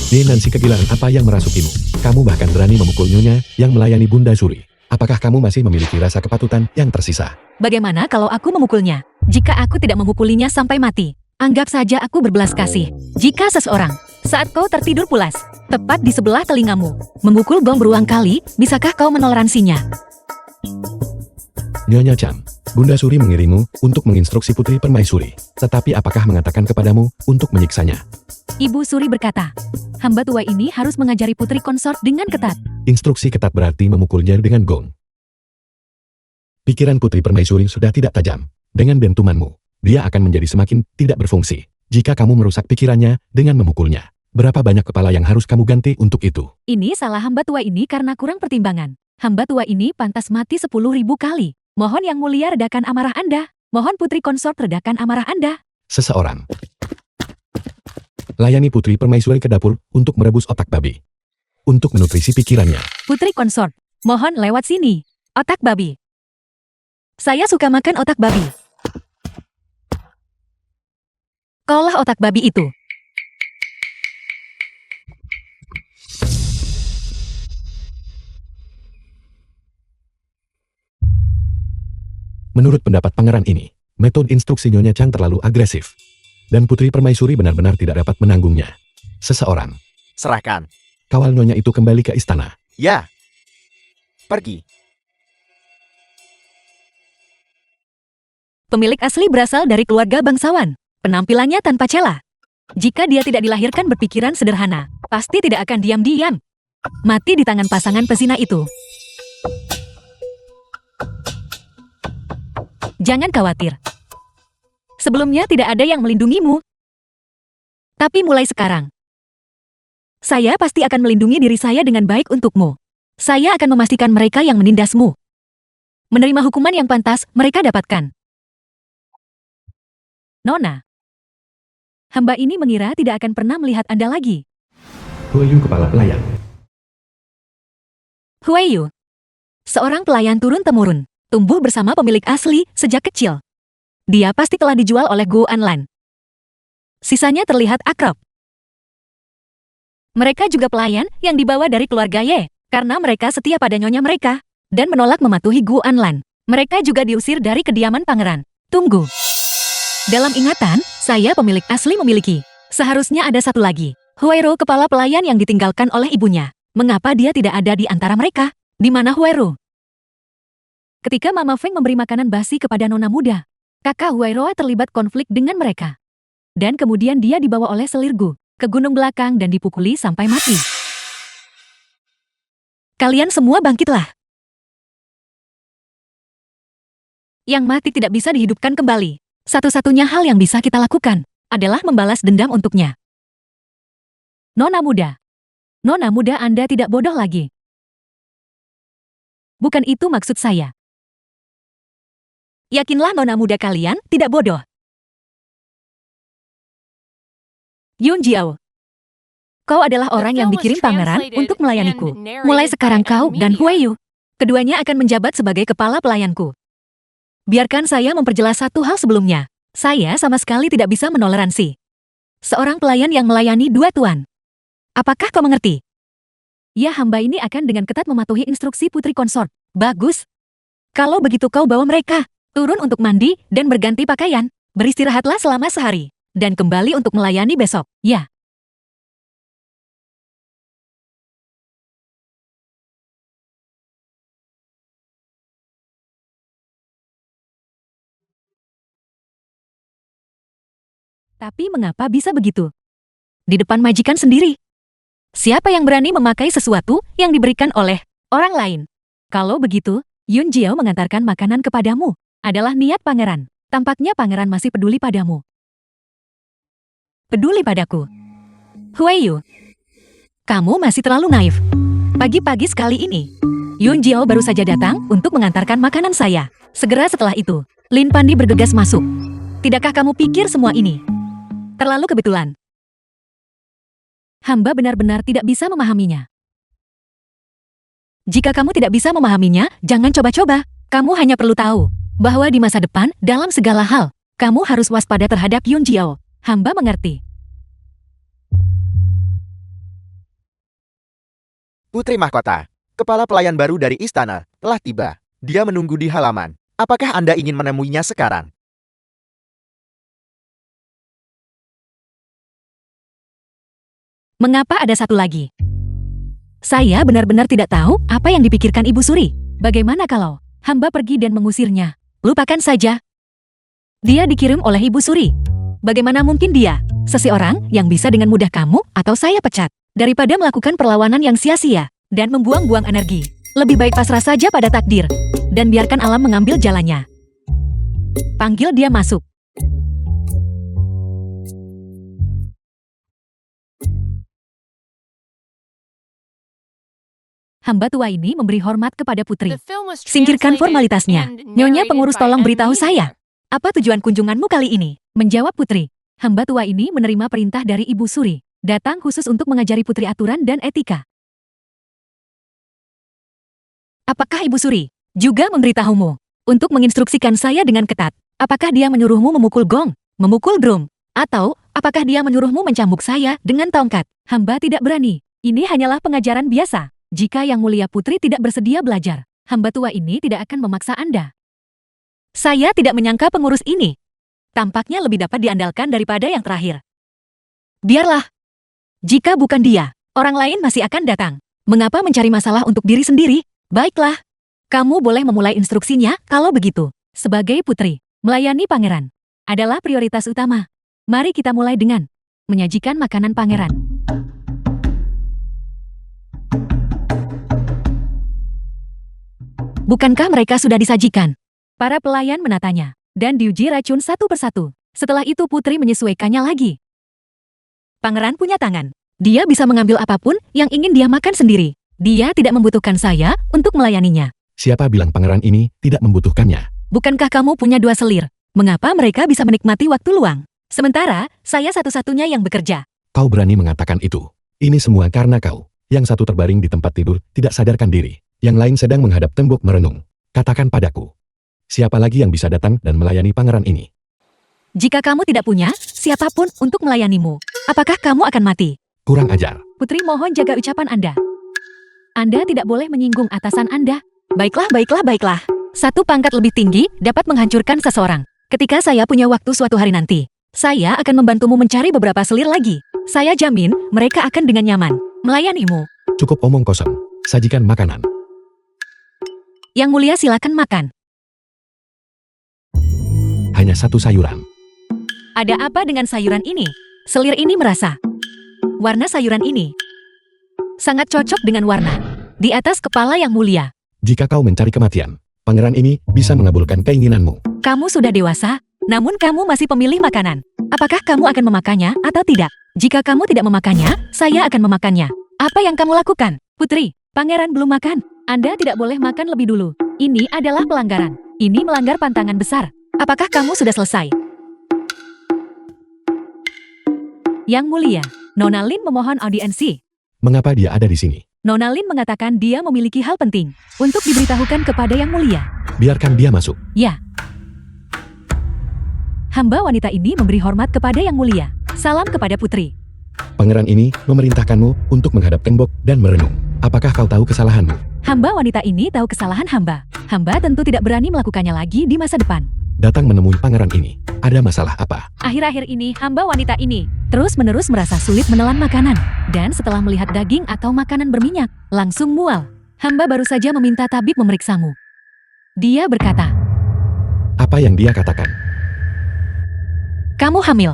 Nancy, kegilaan apa yang merasukimu? Kamu bahkan berani memukul nyonya yang melayani Bunda Suri. Apakah kamu masih memiliki rasa kepatutan yang tersisa? Bagaimana kalau aku memukulnya? Jika aku tidak memukulinya sampai mati, anggap saja aku berbelas kasih. Jika seseorang, saat kau tertidur pulas, tepat di sebelah telingamu, memukul gong berulang kali, bisakah kau menoleransinya? Nyonya Cham, Bunda Suri mengirimmu untuk menginstruksi Putri Permaisuri. Tetapi apakah mengatakan kepadamu untuk menyiksanya? Ibu Suri berkata, hamba tua ini harus mengajari putri konsort dengan ketat. Instruksi ketat berarti memukulnya dengan gong. Pikiran Putri Permaisuri sudah tidak tajam. Dengan dentumanmu, dia akan menjadi semakin tidak berfungsi. Jika kamu merusak pikirannya dengan memukulnya, berapa banyak kepala yang harus kamu ganti untuk itu? Ini salah hamba tua ini karena kurang pertimbangan. Hamba tua ini pantas mati 10.000 kali. Mohon Yang Mulia redakan amarah Anda. Mohon Putri konsort redakan amarah Anda. Seseorang. Layani Putri Permaisuri ke dapur untuk merebus otak babi. Untuk menutrisi pikirannya. Putri konsort, mohon lewat sini. Otak babi. Saya suka makan otak babi. Kaulah otak babi itu. Menurut pendapat pangeran ini, metode instruksi Nyonya Chang terlalu agresif. Dan Putri Permaisuri benar-benar tidak dapat menanggungnya. Seseorang. Serahkan. Kawal Nyonya itu kembali ke istana. Ya. Pergi. Pemilik asli berasal dari keluarga bangsawan. Penampilannya tanpa celah. Jika dia tidak dilahirkan berpikiran sederhana, pasti tidak akan diam-diam mati di tangan pasangan pezina itu. Jangan khawatir. Sebelumnya tidak ada yang melindungimu. Tapi mulai sekarang, saya pasti akan melindungi diri saya dengan baik untukmu. Saya akan memastikan mereka yang menindasmu menerima hukuman yang pantas mereka dapatkan. Nona, hamba ini mengira tidak akan pernah melihat Anda lagi. Huayu, kepala pelayan. Huayu, seorang pelayan turun-temurun, tumbuh bersama pemilik asli sejak kecil. Dia pasti telah dijual oleh Guanlan. Sisanya terlihat akrab. Mereka juga pelayan yang dibawa dari keluarga Ye, karena mereka setia pada nyonya mereka, dan menolak mematuhi Guanlan. Mereka juga diusir dari kediaman pangeran. Tunggu. Dalam ingatan, saya pemilik asli memiliki. Seharusnya ada satu lagi. Huairo, kepala pelayan yang ditinggalkan oleh ibunya. Mengapa dia tidak ada di antara mereka? Di mana Huairo? Ketika Mama Feng memberi makanan basi kepada nona muda, kakak Huairoa terlibat konflik dengan mereka. Dan kemudian dia dibawa oleh selir Gu ke gunung belakang dan dipukuli sampai mati. Kalian semua bangkitlah. Yang mati tidak bisa dihidupkan kembali. Satu-satunya hal yang bisa kita lakukan adalah membalas dendam untuknya. Nona muda, Anda tidak bodoh lagi. Bukan itu maksud saya. Yakinlah nona muda kalian tidak bodoh. Yun Jiao, kau adalah orang yang dikirim pangeran untuk melayaniku. Mulai sekarang kau dan Huai Yu, keduanya akan menjabat sebagai kepala pelayanku. Biarkan saya memperjelas satu hal sebelumnya. Saya sama sekali tidak bisa menoleransi seorang pelayan yang melayani dua tuan. Apakah kau mengerti? Ya, hamba ini akan dengan ketat mematuhi instruksi putri konsort. Bagus. Kalau begitu kau bawa mereka turun untuk mandi dan berganti pakaian. Beristirahatlah selama sehari. Dan kembali untuk melayani besok. Ya. Tapi mengapa bisa begitu? Di depan majikan sendiri. Siapa yang berani memakai sesuatu yang diberikan oleh orang lain? Kalau begitu, Yun Jiao mengantarkan makanan kepadamu adalah niat pangeran. Tampaknya pangeran masih peduli padamu. Peduli padaku. Huai Yu, kamu masih terlalu naif. Pagi-pagi sekali ini, Yun Jiao baru saja datang untuk mengantarkan makanan saya. Segera setelah itu, Lin Pandi bergegas masuk. Tidakkah kamu pikir semua ini terlalu kebetulan? Hamba benar-benar tidak bisa memahaminya. Jika kamu tidak bisa memahaminya, jangan coba-coba. Kamu hanya perlu tahu bahwa di masa depan, dalam segala hal, kamu harus waspada terhadap Yun Jiao. Hamba mengerti. Putri Mahkota, kepala pelayan baru dari istana, telah tiba. Dia menunggu di halaman. Apakah Anda ingin menemuinya sekarang? Mengapa ada satu lagi? Saya benar-benar tidak tahu apa yang dipikirkan Ibu Suri. Bagaimana kalau hamba pergi dan mengusirnya? Lupakan saja. Dia dikirim oleh Ibu Suri. Bagaimana mungkin dia, seseorang yang bisa dengan mudah kamu atau saya pecat, daripada melakukan perlawanan yang sia-sia dan membuang-buang energi. Lebih baik pasrah saja pada takdir dan biarkan alam mengambil jalannya. Panggil dia masuk. Hamba tua ini memberi hormat kepada putri. Singkirkan formalitasnya. Nyonya pengurus, tolong beritahu saya. Apa tujuan kunjunganmu kali ini? Menjawab putri. Hamba tua ini menerima perintah dari Ibu Suri. Datang khusus untuk mengajari putri aturan dan etika. Apakah Ibu Suri juga memberitahumu untuk menginstruksikan saya dengan ketat? Apakah dia menyuruhmu memukul gong, memukul drum? Atau apakah dia menyuruhmu mencambuk saya dengan tongkat? Hamba tidak berani. Ini hanyalah pengajaran biasa. Jika Yang Mulia Putri tidak bersedia belajar, hamba tua ini tidak akan memaksa Anda. Saya tidak menyangka pengurus ini tampaknya lebih dapat diandalkan daripada yang terakhir. Biarlah. Jika bukan dia, orang lain masih akan datang. Mengapa mencari masalah untuk diri sendiri? Baiklah. Kamu boleh memulai instruksinya kalau begitu. Sebagai putri, melayani pangeran adalah prioritas utama. Mari kita mulai dengan menyajikan makanan pangeran. Bukankah mereka sudah disajikan? Para pelayan menatanya, dan diuji racun satu persatu. Setelah itu putri menyesuaikannya lagi. Pangeran punya tangan. Dia bisa mengambil apapun yang ingin dia makan sendiri. Dia tidak membutuhkan saya untuk melayaninya. Siapa bilang pangeran ini tidak membutuhkannya? Bukankah kamu punya dua selir? Mengapa mereka bisa menikmati waktu luang? Sementara, saya satu-satunya yang bekerja. Kau berani mengatakan itu. Ini semua karena kau. Yang satu terbaring di tempat tidur, tidak sadarkan diri. Yang lain sedang menghadap tembok merenung. Katakan padaku, siapa lagi yang bisa datang dan melayani pangeran ini? Jika kamu tidak punya siapapun untuk melayanimu, apakah kamu akan mati? Kurang ajar. Putri, mohon jaga ucapan Anda. Anda tidak boleh menyinggung atasan Anda. Baiklah, baiklah, baiklah. Satu pangkat lebih tinggi dapat menghancurkan seseorang. Ketika saya punya waktu suatu hari nanti, saya akan membantumu mencari beberapa selir lagi. Saya jamin mereka akan dengan nyaman melayanimu. Cukup omong kosong. Sajikan makanan. Yang Mulia silakan makan. Hanya satu sayuran. Ada apa dengan sayuran ini? Selir ini merasa. Warna sayuran ini sangat cocok dengan warna di atas kepala Yang Mulia. Jika kau mencari kematian, pangeran ini bisa mengabulkan keinginanmu. Kamu sudah dewasa, namun kamu masih pemilih makanan. Apakah kamu akan memakannya atau tidak? Jika kamu tidak memakannya, saya akan memakannya. Apa yang kamu lakukan? Putri, pangeran belum makan. Anda tidak boleh makan lebih dulu. Ini adalah pelanggaran. Ini melanggar pantangan besar. Apakah kamu sudah selesai? Yang Mulia, Nona Lin memohon audiensi. Mengapa dia ada di sini? Nona Lin mengatakan dia memiliki hal penting untuk diberitahukan kepada Yang Mulia. Biarkan dia masuk. Ya. Hamba wanita ini memberi hormat kepada Yang Mulia. Salam kepada Putri. Pangeran ini memerintahkanmu untuk menghadap tembok dan merenung. Apakah kau tahu kesalahanmu? Hamba wanita ini tahu kesalahan hamba. Hamba tentu tidak berani melakukannya lagi di masa depan. Datang menemui pangeran ini. Ada masalah apa? Akhir-akhir ini hamba wanita ini terus-menerus merasa sulit menelan makanan. Dan setelah melihat daging atau makanan berminyak, langsung mual. Hamba baru saja meminta tabib memeriksamu. Dia berkata, Apa yang dia katakan? kamu hamil.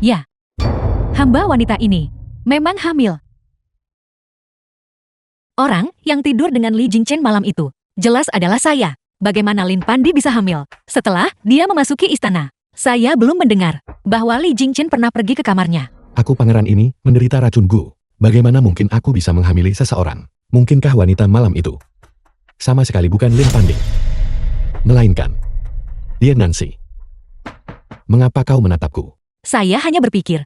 Ya, hamba wanita ini memang hamil. Orang yang tidur dengan Li Jingchen malam itu jelas adalah saya. Bagaimana Lin Pandi bisa hamil setelah dia memasuki istana? Saya belum mendengar bahwa Li Jingchen pernah pergi ke kamarnya. Aku pangeran ini menderita racun gu. Bagaimana mungkin aku bisa menghamili seseorang? Mungkinkah wanita malam itu sama sekali bukan Lin Pandi, melainkan dia Nancy? Mengapa kau menatapku? Saya hanya berpikir,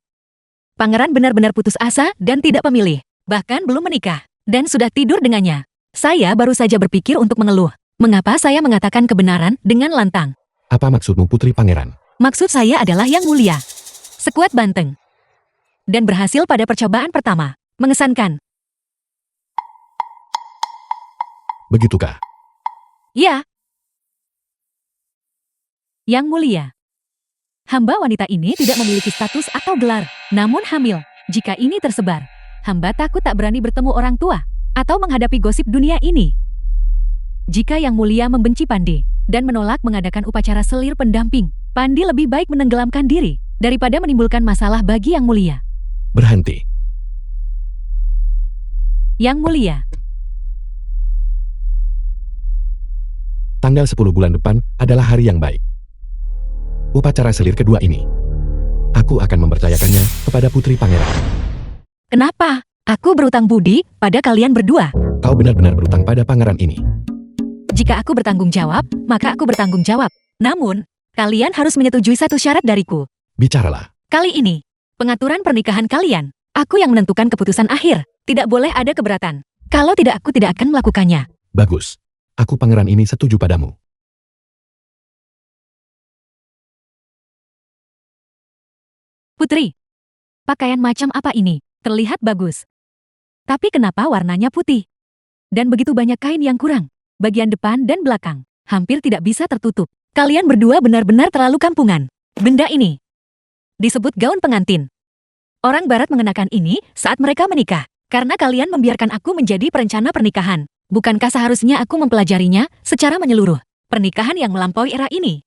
pangeran benar-benar putus asa dan tidak pemilih, bahkan belum menikah, dan sudah tidur dengannya. Saya baru saja berpikir untuk mengeluh. Mengapa saya mengatakan kebenaran dengan lantang? Apa maksudmu putri pangeran? Maksud saya adalah Yang Mulia. Sekuat banteng. Dan berhasil pada percobaan pertama. Mengesankan. Begitukah? Ya. Yang Mulia. Hamba wanita ini tidak memiliki status atau gelar, namun hamil. Jika ini tersebar, hamba takut tak berani bertemu orang tua atau menghadapi gosip dunia ini. Jika Yang Mulia membenci Pandi dan menolak mengadakan upacara selir pendamping, Pandi lebih baik menenggelamkan diri daripada menimbulkan masalah bagi Yang Mulia. Berhenti. Yang Mulia. Tanggal 10 bulan depan adalah hari yang baik. Upacara selir kedua ini, aku akan mempercayakannya kepada putri pangeran. Kenapa? Aku berutang budi pada kalian berdua. Kau benar-benar berutang pada pangeran ini. Jika aku bertanggung jawab, maka aku bertanggung jawab. Namun, kalian harus menyetujui satu syarat dariku. Bicaralah. Kali ini, pengaturan pernikahan kalian, aku yang menentukan keputusan akhir. Tidak boleh ada keberatan. Kalau tidak, aku tidak akan melakukannya. Bagus. Aku pangeran ini setuju padamu. Putri, pakaian macam apa ini? Terlihat bagus. Tapi kenapa warnanya putih? Dan begitu banyak kain yang kurang. Bagian depan dan belakang hampir tidak bisa tertutup. Kalian berdua benar-benar terlalu kampungan. Benda ini disebut gaun pengantin. Orang barat mengenakan ini saat mereka menikah. Karena kalian membiarkan aku menjadi perencana pernikahan. Bukankah seharusnya aku mempelajarinya secara menyeluruh? Pernikahan yang melampaui era ini.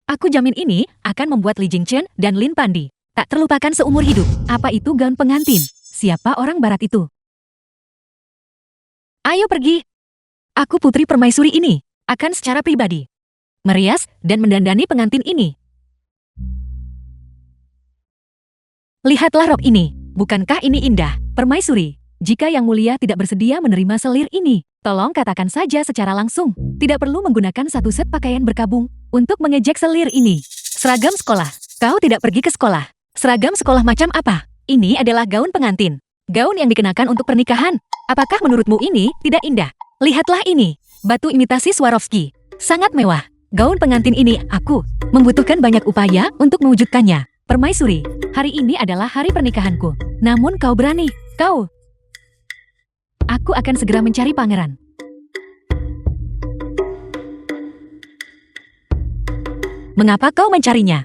Aku jamin ini akan membuat Li Jingchen dan Lin Pandi tak terlupakan seumur hidup. Apa itu gaun pengantin? Siapa orang barat itu? Ayo pergi. Aku putri permaisuri ini akan secara pribadi merias dan mendandani pengantin ini. Lihatlah rok ini. Bukankah ini indah, permaisuri? Jika Yang Mulia tidak bersedia menerima selir ini, tolong katakan saja secara langsung. Tidak perlu menggunakan satu set pakaian berkabung untuk mengejek selir ini. Seragam sekolah. Kau tidak pergi ke sekolah. Seragam sekolah macam apa? Ini adalah gaun pengantin. Gaun yang dikenakan untuk pernikahan. Apakah menurutmu ini tidak indah? Lihatlah ini. Batu imitasi Swarovski. Sangat mewah. Gaun pengantin ini aku membutuhkan banyak upaya untuk mewujudkannya. Permaisuri, hari ini adalah hari pernikahanku. Namun kau berani. Kau. Aku akan segera mencari pangeran. Mengapa kau mencarinya?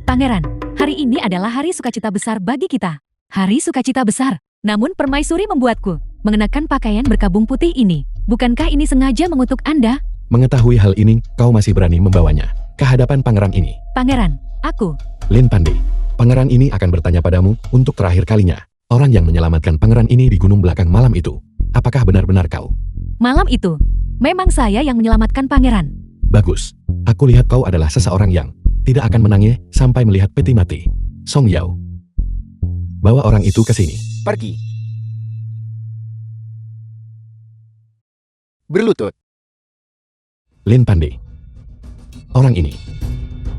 Pangeran, hari ini adalah hari sukacita besar bagi kita. Hari sukacita besar. Namun permaisuri membuatku mengenakan pakaian berkabung putih ini. Bukankah ini sengaja mengutuk Anda? Mengetahui hal ini, kau masih berani membawanya ke hadapan pangeran ini. Pangeran, aku. Lin Pandey, pangeran ini akan bertanya padamu untuk terakhir kalinya. Orang yang menyelamatkan pangeran ini di gunung belakang malam itu. Apakah benar-benar kau? Malam itu, memang saya yang menyelamatkan pangeran. Bagus. Aku lihat kau adalah seseorang yang tidak akan menangis sampai melihat peti mati. Song Yao, bawa orang itu ke sini. Pergi. Berlutut. Lin Pandey. Orang ini.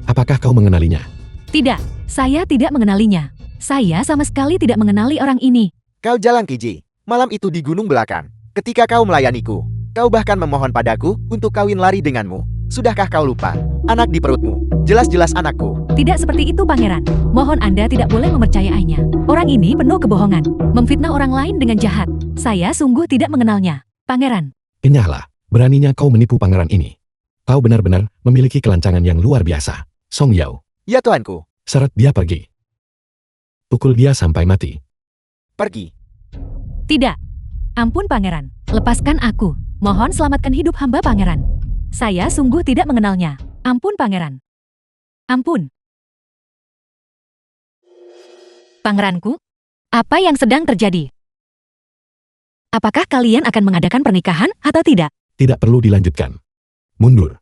Apakah kau mengenalinya? Tidak, saya tidak mengenalinya. Saya sama sekali tidak mengenali orang ini. Kau jalan KJ. Malam itu di gunung belakang. Ketika kau melayaniku, kau bahkan memohon padaku untuk kawin lari denganmu. Sudahkah kau lupa? Anak di perutmu. Jelas-jelas anakku. Tidak seperti itu, Pangeran. Mohon Anda tidak boleh mempercayainya. Orang ini penuh kebohongan. Memfitnah orang lain dengan jahat. Saya sungguh tidak mengenalnya. Pangeran. Enyahlah. Beraninya kau menipu pangeran ini. Kau benar-benar memiliki kelancangan yang luar biasa. Song Yao. Ya tuanku. Seret dia pergi. Pukul dia sampai mati. Pergi. Tidak. Ampun, Pangeran. Lepaskan aku. Mohon selamatkan hidup hamba, Pangeran. Saya sungguh tidak mengenalnya. Ampun, Pangeran. Ampun. Pangeranku, apa yang sedang terjadi? Apakah kalian akan mengadakan pernikahan atau tidak? Tidak perlu dilanjutkan. Mundur.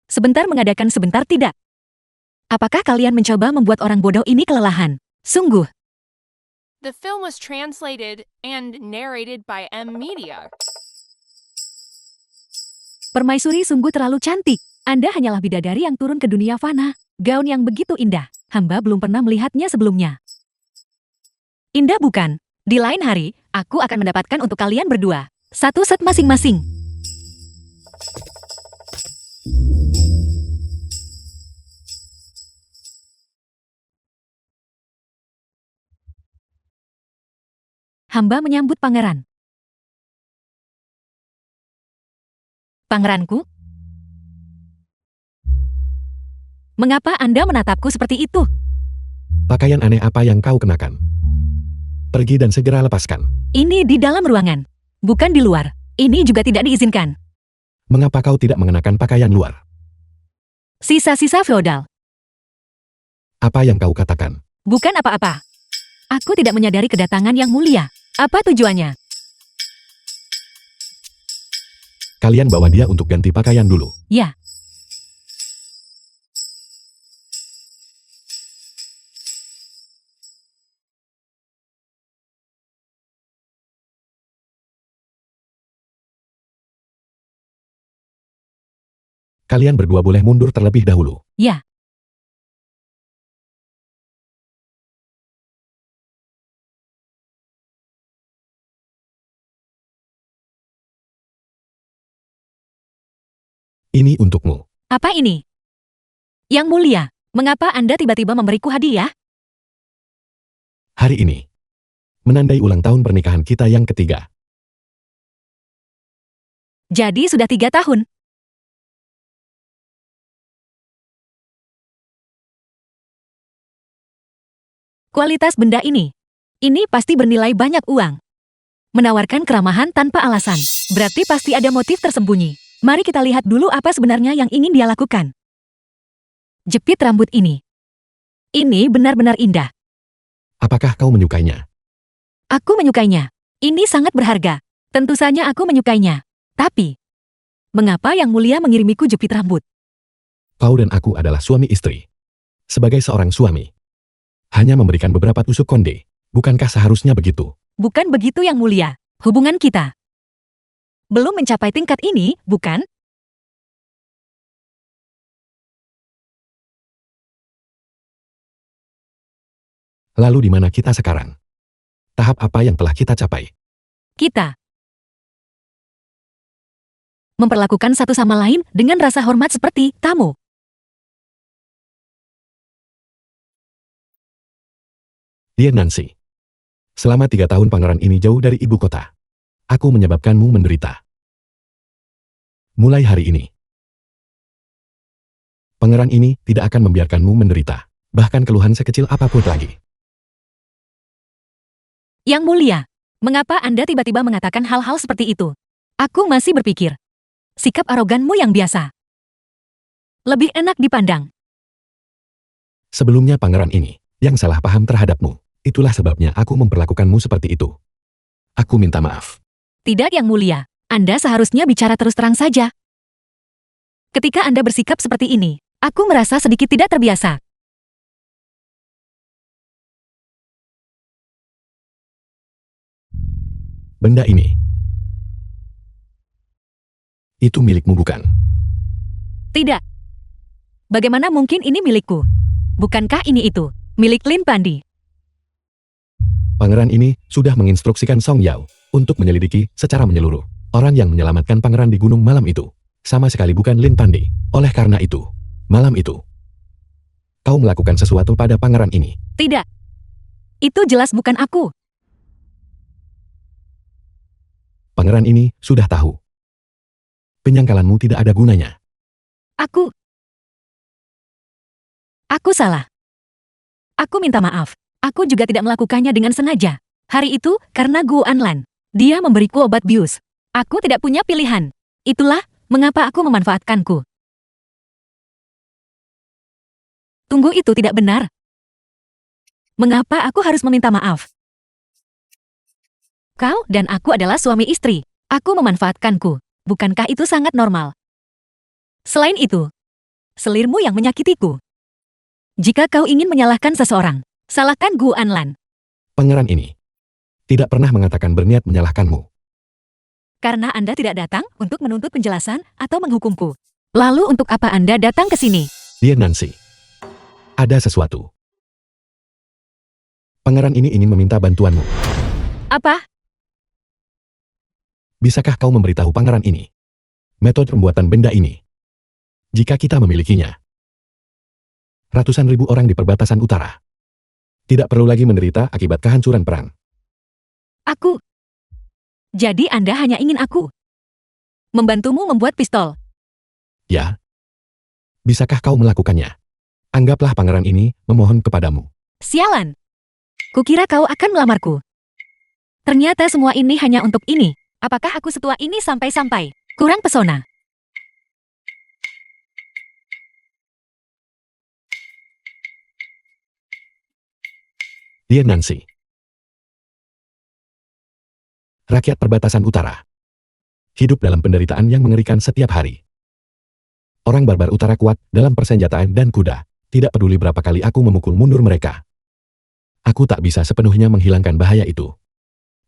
Sebentar mengadakan, sebentar tidak. Apakah kalian mencoba membuat orang bodoh ini kelelahan? Sungguh. The film was translated and narrated by M Media. Permaisuri sungguh terlalu cantik. Anda hanyalah bidadari yang turun ke dunia fana. Gaun yang begitu indah. Hamba belum pernah melihatnya sebelumnya. Indah bukan? Di lain hari, aku akan mendapatkan untuk kalian berdua. Satu set masing-masing. Hamba menyambut pangeran. Pangeranku? Mengapa Anda menatapku seperti itu? Pakaian aneh apa yang kau kenakan? Pergi dan segera lepaskan. Ini di dalam ruangan, bukan di luar. Ini juga tidak diizinkan. Mengapa kau tidak mengenakan pakaian luar? Sisa-sisa feodal. Apa yang kau katakan? Bukan apa-apa. Aku tidak menyadari kedatangan yang mulia. Apa tujuannya? Kalian bawa dia untuk ganti pakaian dulu. Ya. Kalian berdua boleh mundur terlebih dahulu. Ya. Ini untukmu. Apa ini? Yang mulia, mengapa Anda tiba-tiba memberiku hadiah? Hari ini. Menandai ulang tahun pernikahan kita yang ketiga. Jadi sudah 3 tahun. Kualitas benda ini. Ini pasti bernilai banyak uang. Menawarkan keramahan tanpa alasan. Berarti pasti ada motif tersembunyi. Mari kita lihat dulu apa sebenarnya yang ingin dia lakukan. Jepit rambut ini. Ini benar-benar indah. Apakah kau menyukainya? Aku menyukainya. Ini sangat berharga. Tentu saja aku menyukainya. Tapi, mengapa Yang Mulia mengirimiku jepit rambut? Kau dan aku adalah suami istri. Sebagai seorang suami, hanya memberikan beberapa tusuk konde. Bukankah seharusnya begitu? Bukan begitu Yang Mulia. Hubungan kita belum mencapai tingkat ini, bukan? Lalu di mana kita sekarang? Tahap apa yang telah kita capai? Kita memperlakukan satu sama lain dengan rasa hormat seperti tamu. Dear Nancy, selama 3 tahun pangeran ini jauh dari ibu kota. Aku menyebabkanmu menderita. Mulai hari ini, pangeran ini tidak akan membiarkanmu menderita, bahkan keluhan sekecil apapun lagi. Yang Mulia, Mengapa Anda tiba-tiba mengatakan hal-hal seperti itu? Aku masih berpikir. Sikap aroganmu yang biasa. Lebih enak dipandang. Sebelumnya pangeran ini, yang salah paham terhadapmu. Itulah sebabnya aku memperlakukanmu seperti itu. Aku minta maaf. Tidak, Yang Mulia. Anda seharusnya bicara terus terang saja. Ketika Anda bersikap seperti ini, aku merasa sedikit tidak terbiasa. Benda ini. Itu milikmu bukan? Tidak. Bagaimana mungkin ini milikku? Bukankah ini itu, milik Lin Pandi? Pangeran ini sudah menginstruksikan Song Yao untuk menyelidiki secara menyeluruh orang yang menyelamatkan pangeran di gunung malam itu. Sama sekali bukan Lin Pandi. Oleh karena itu, malam itu, kau melakukan sesuatu pada pangeran ini. Tidak. Itu jelas bukan aku. Pangeran ini sudah tahu. Penyangkalanmu tidak ada gunanya. Aku salah. Aku minta maaf. Aku juga tidak melakukannya dengan sengaja. Hari itu, karena Gu Anlan. Dia memberiku obat bius. Aku tidak punya pilihan. Itulah mengapa aku memanfaatkanku. Tunggu, itu tidak benar. Mengapa aku harus meminta maaf? Kau dan aku adalah suami istri. Aku memanfaatkanku. Bukankah itu sangat normal? Selain itu, selirmu yang menyakitiku. Jika kau ingin menyalahkan seseorang, salahkan Gu Anlan. Pangeran ini tidak pernah mengatakan berniat menyalahkanmu. Karena Anda tidak datang untuk menuntut penjelasan atau menghukumku. Lalu untuk apa Anda datang ke sini? Dia Nancy. Ada sesuatu. Pangeran ini ingin meminta bantuanmu. Apa? Bisakah kau memberitahu pangeran ini metode pembuatan benda ini? Jika kita memilikinya, ratusan ribu orang di perbatasan utara tidak perlu lagi menderita akibat kehancuran perang. Aku. Jadi Anda hanya ingin aku membantumu membuat pistol. Ya. Bisakah kau melakukannya? Anggaplah pangeran ini memohon kepadamu. Sialan. Kukira kau akan melamarku. Ternyata semua ini hanya untuk ini. Apakah aku setua ini sampai-sampai? Kurang pesona. Dia Nancy. Rakyat perbatasan utara hidup dalam penderitaan yang mengerikan setiap hari. Orang barbar utara kuat dalam persenjataan dan kuda. Tidak peduli berapa kali aku memukul mundur mereka. Aku tak bisa sepenuhnya menghilangkan bahaya itu.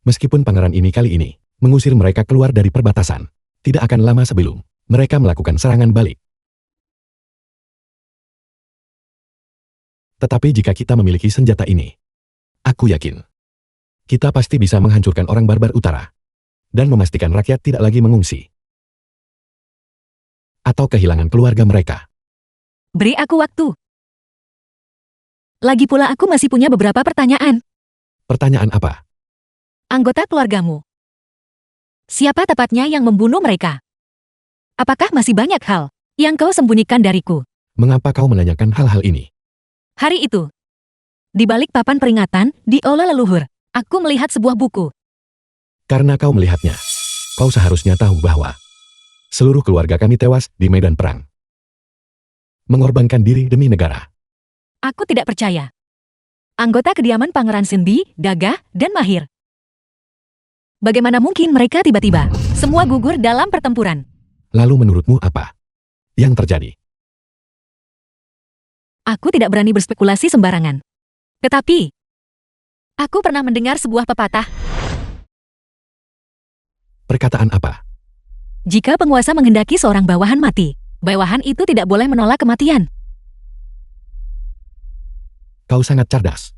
Meskipun pangeran ini kali ini mengusir mereka keluar dari perbatasan, tidak akan lama sebelum mereka melakukan serangan balik. Tetapi jika kita memiliki senjata ini, aku yakin kita pasti bisa menghancurkan orang barbar utara dan memastikan rakyat tidak lagi mengungsi atau kehilangan keluarga mereka. Beri aku waktu. Lagi pula aku masih punya beberapa pertanyaan. Pertanyaan apa? Anggota keluargamu. Siapa tepatnya yang membunuh mereka? Apakah masih banyak hal yang kau sembunyikan dariku? Mengapa kau menanyakan hal-hal ini? Hari itu, di balik papan peringatan di Aula Leluhur, aku melihat sebuah buku. Karena kau melihatnya, kau seharusnya tahu bahwa seluruh keluarga kami tewas di medan perang. Mengorbankan diri demi negara. Aku tidak percaya. Anggota kediaman Pangeran Sinbi, gagah, dan mahir. Bagaimana mungkin mereka tiba-tiba semua gugur dalam pertempuran? Lalu menurutmu apa yang terjadi? Aku tidak berani berspekulasi sembarangan. Tetapi, aku pernah mendengar sebuah pepatah. Perkataan apa? Jika penguasa menghendaki seorang bawahan mati, bawahan itu tidak boleh menolak kematian. Kau sangat cerdas.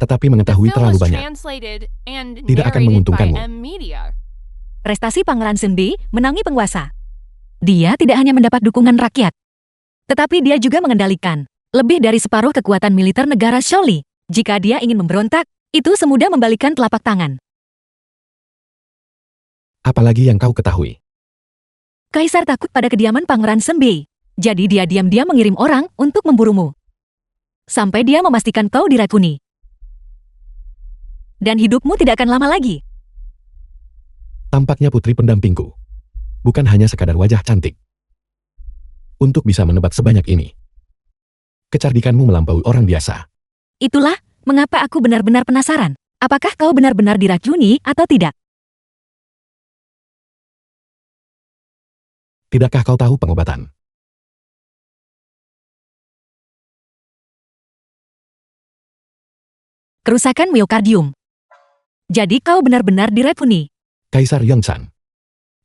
Tetapi The mengetahui film terlalu was banyak translated and tidak akan narrated by menguntungkanmu. M-Media. Prestasi Pangeran Sinbi menangi penguasa. Dia tidak hanya mendapat dukungan rakyat, tetapi dia juga mengendalikan lebih dari separuh kekuatan militer negara Shaoli. Jika dia ingin memberontak, itu semudah membalikan telapak tangan. Apalagi yang kau ketahui? Kaisar takut pada kediaman Pangeran Senbei, jadi dia diam-diam mengirim orang untuk memburumu. Sampai dia memastikan kau diracuni. Dan hidupmu tidak akan lama lagi. Tampaknya putri pendampingku. Bukan hanya sekadar wajah cantik. Untuk bisa menebak sebanyak ini. Kecerdikanmu melampaui orang biasa. Itulah mengapa aku benar-benar penasaran. Apakah kau benar-benar diracuni atau tidak? Tidakkah kau tahu pengobatan? Kerusakan miokardium. Jadi kau benar-benar diracuni. Kaisar Yongsan.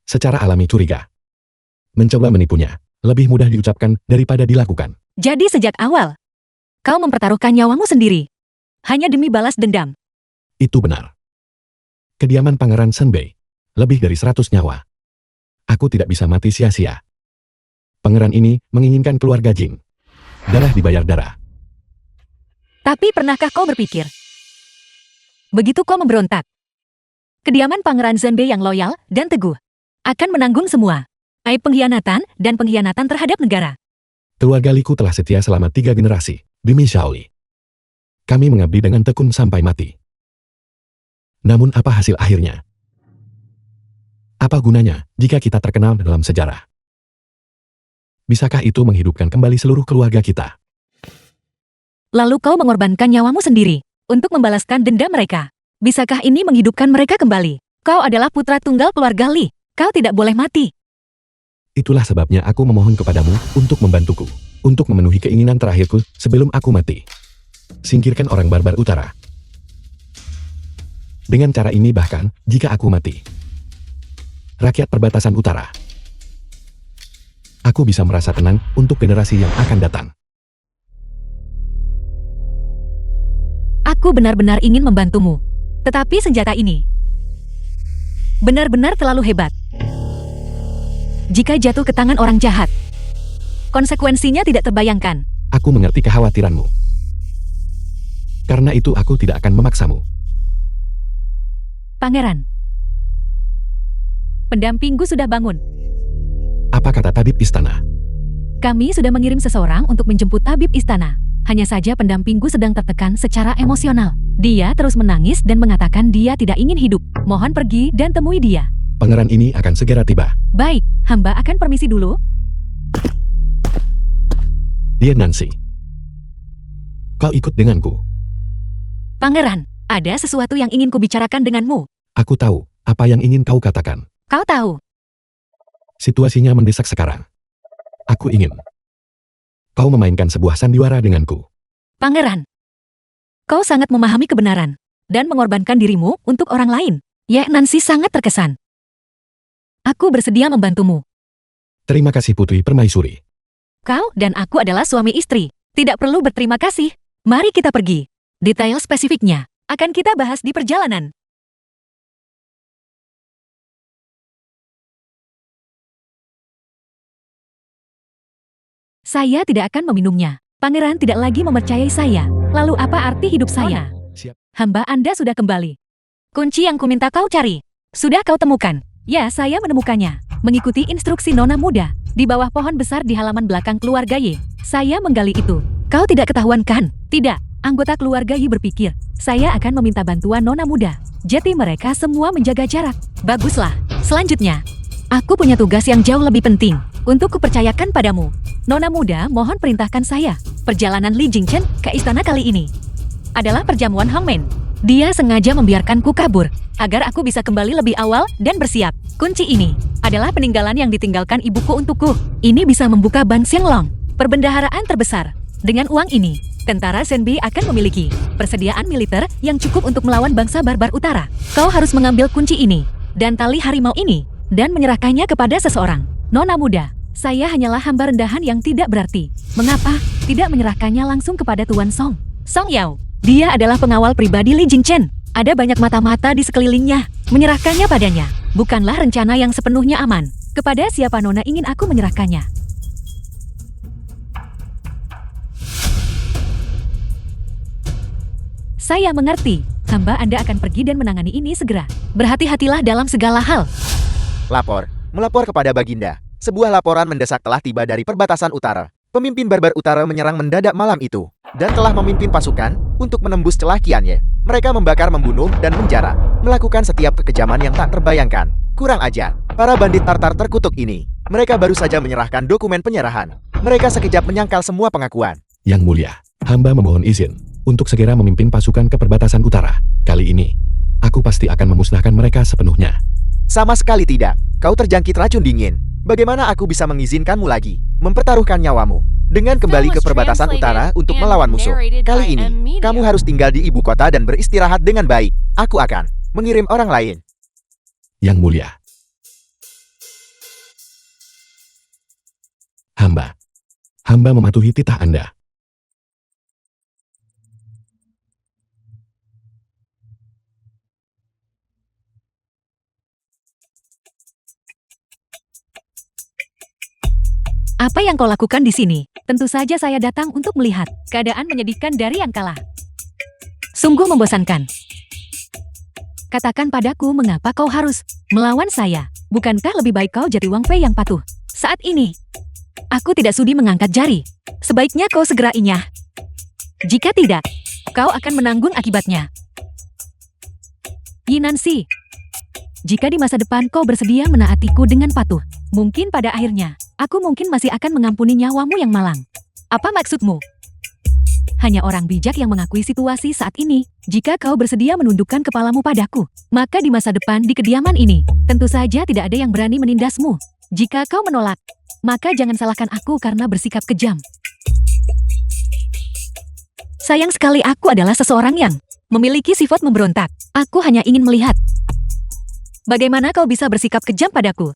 Secara alami curiga. Mencoba menipunya, lebih mudah diucapkan daripada dilakukan. Jadi sejak awal, kau mempertaruhkan nyawamu sendiri. Hanya demi balas dendam. Itu benar. Kediaman Pangeran Senbei. Lebih dari 100 nyawa. Aku tidak bisa mati sia-sia. Pangeran ini menginginkan keluarga Jing. Darah dibayar darah. Tapi pernahkah kau berpikir? Begitu kau memberontak, kediaman Pangeran Senbei yang loyal dan teguh akan menanggung semua aib pengkhianatan dan pengkhianatan terhadap negara. Keluarga Liku telah setia selama 3 generasi, demi Shaoli. Kami mengabdi dengan tekun sampai mati. Namun apa hasil akhirnya? Apa gunanya jika kita terkenal dalam sejarah? Bisakah itu menghidupkan kembali seluruh keluarga kita? Lalu kau mengorbankan nyawamu sendiri untuk membalaskan dendam mereka. Bisakah ini menghidupkan mereka kembali? Kau adalah putra tunggal keluarga Li. Kau tidak boleh mati. Itulah sebabnya aku memohon kepadamu untuk membantuku, untuk memenuhi keinginan terakhirku sebelum aku mati. Singkirkan orang barbar utara. Dengan cara ini bahkan, jika aku mati, rakyat perbatasan utara, aku bisa merasa tenang untuk generasi yang akan datang. Aku benar-benar ingin membantumu. Tetapi senjata ini benar-benar terlalu hebat. Jika jatuh ke tangan orang jahat, konsekuensinya tidak terbayangkan. Aku mengerti kekhawatiranmu. Karena itu aku tidak akan memaksamu. Pangeran, pendampingku sudah bangun. Apa kata tabib istana? Kami sudah mengirim seseorang untuk menjemput tabib istana. Hanya saja pendampingku sedang tertekan secara emosional. Dia terus menangis dan mengatakan dia tidak ingin hidup. Mohon pergi dan temui dia. Pangeran ini akan segera tiba. Baik, hamba akan permisi dulu. Dia Nancy. Kau ikut denganku. Pangeran, ada sesuatu yang ingin kubicarakan denganmu. Aku tahu apa yang ingin kau katakan. Kau tahu, Situasinya mendesak sekarang. Aku ingin kau memainkan sebuah sandiwara denganku. Pangeran. Kau sangat memahami kebenaran dan mengorbankan dirimu untuk orang lain. Ya, Nancy sangat terkesan. Aku bersedia membantumu. Terima kasih Putri Permaisuri. Kau dan aku adalah suami istri. Tidak perlu berterima kasih. Mari kita pergi. Detail spesifiknya akan kita bahas di perjalanan. Saya tidak akan meminumnya. Pangeran tidak lagi mempercayai saya. Lalu apa arti hidup saya? Siap. Hamba Anda sudah kembali. Kunci yang kuminta kau cari. Sudah kau temukan? Ya, saya menemukannya. Mengikuti instruksi nona muda. Di bawah pohon besar di halaman belakang keluarga Y. Saya menggali itu. Kau tidak ketahuan kan? Tidak. Anggota keluarga Y berpikir, saya akan meminta bantuan nona muda. Jadi mereka semua menjaga jarak. Baguslah. Selanjutnya, aku punya tugas yang jauh lebih penting untuk kupercayakan padamu. Nona muda, mohon perintahkan saya. Perjalanan Li Jingchen ke istana kali ini adalah perjamuan hangmen. Dia sengaja membiarkanku kabur agar aku bisa kembali lebih awal dan bersiap. Kunci ini adalah peninggalan yang ditinggalkan ibuku untukku. Ini bisa membuka Ban Xianglong, perbendaharaan terbesar. Dengan uang ini, tentara Senbei akan memiliki persediaan militer yang cukup untuk melawan bangsa barbar utara. Kau harus mengambil kunci ini dan tali harimau ini dan menyerahkannya kepada seseorang. Nona muda, saya hanyalah hamba rendahan yang tidak berarti. Mengapa tidak menyerahkannya langsung kepada Tuan Song? Song Yao, dia adalah pengawal pribadi Li Jingchen. Ada banyak mata-mata di sekelilingnya. Menyerahkannya padanya bukanlah rencana yang sepenuhnya aman. Kepada siapa Nona ingin aku menyerahkannya? Saya mengerti. Hamba Anda akan pergi dan menangani ini segera. Berhati-hatilah dalam segala hal. Lapor. Melapor kepada Baginda. Sebuah laporan mendesak telah tiba dari perbatasan utara. Pemimpin barbar utara menyerang mendadak malam itu dan telah memimpin pasukan untuk menembus celah Qianye. Mereka membakar, membunuh, dan menjara, melakukan setiap kekejaman yang tak terbayangkan. Kurang ajar, para bandit Tartar terkutuk ini. Mereka baru saja menyerahkan dokumen penyerahan. Mereka sekejap menyangkal semua pengakuan. Yang mulia, hamba memohon izin untuk segera memimpin pasukan ke perbatasan utara. Kali ini, aku pasti akan memusnahkan mereka sepenuhnya. Sama sekali tidak. Kau terjangkit racun dingin. Bagaimana aku bisa mengizinkanmu lagi mempertaruhkan nyawamu dengan kembali ke perbatasan utara untuk melawan musuh? Kali ini, kamu harus tinggal di ibu kota dan beristirahat dengan baik. Aku akan mengirim orang lain. Yang mulia, hamba mematuhi titah Anda. Apa yang kau lakukan di sini? Tentu saja saya datang untuk melihat keadaan menyedihkan dari yang kalah. Sungguh membosankan. Katakan padaku mengapa kau harus melawan saya. Bukankah lebih baik kau jadi Wang Fei yang patuh? Saat ini, aku tidak sudi mengangkat jari. Sebaiknya kau segera inyah. Jika tidak, kau akan menanggung akibatnya. Yi Nancy, jika di masa depan kau bersedia menaatiku dengan patuh, mungkin pada akhirnya, aku mungkin masih akan mengampuni nyawamu yang malang. Apa maksudmu? Hanya orang bijak yang mengakui situasi saat ini. Jika kau bersedia menundukkan kepalamu padaku, maka di masa depan di kediaman ini, tentu saja tidak ada yang berani menindasmu. Jika kau menolak, maka jangan salahkan aku karena bersikap kejam. Sayang sekali aku adalah seseorang yang memiliki sifat memberontak. Aku hanya ingin melihat bagaimana kau bisa bersikap kejam padaku.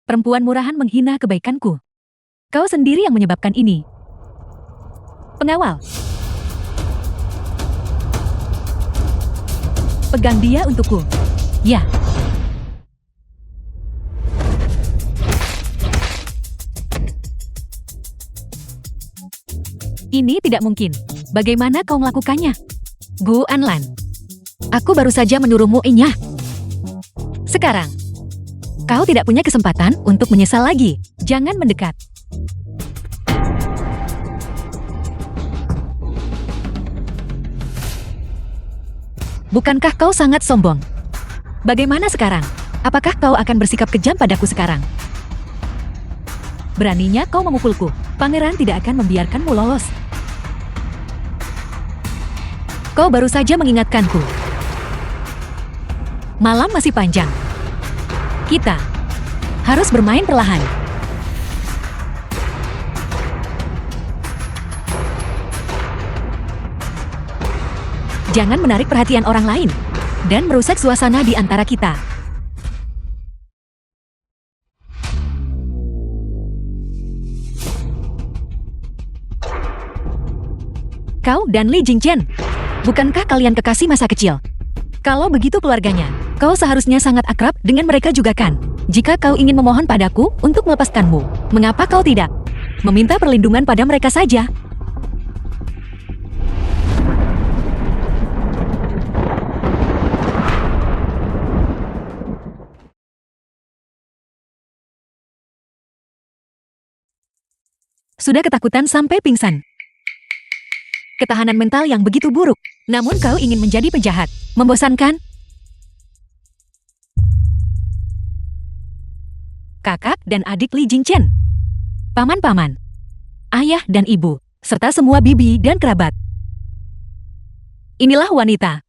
Perempuan murahan menghina kebaikanku. Kau sendiri yang menyebabkan ini. Pengawal. Pegang dia untukku. Ya. Ini tidak mungkin. Bagaimana kau melakukannya? Gu Anlan. Aku baru saja menyuruhmu inyah. Sekarang, kau tidak punya kesempatan untuk menyesal lagi. Jangan mendekat. Bukankah kau sangat sombong? Bagaimana sekarang? Apakah kau akan bersikap kejam padaku sekarang? Beraninya kau memukulku. Pangeran tidak akan membiarkanmu lolos. Kau baru saja mengingatkanku. Malam masih panjang. Kita harus bermain perlahan. Jangan menarik perhatian orang lain dan merusak suasana di antara kita. Kau dan Li Jingchen, bukankah kalian kekasih masa kecil? Kalau begitu keluarganya, kau seharusnya sangat akrab dengan mereka juga kan? Jika kau ingin memohon padaku untuk melepaskanmu, mengapa kau tidak meminta perlindungan pada mereka saja? Sudah ketakutan sampai pingsan. Ketahanan mental yang begitu buruk. Namun kau ingin menjadi penjahat. Membosankan? Kakak dan adik Li Jingchen. Paman-paman. Ayah dan ibu. Serta semua bibi dan kerabat. Inilah wanita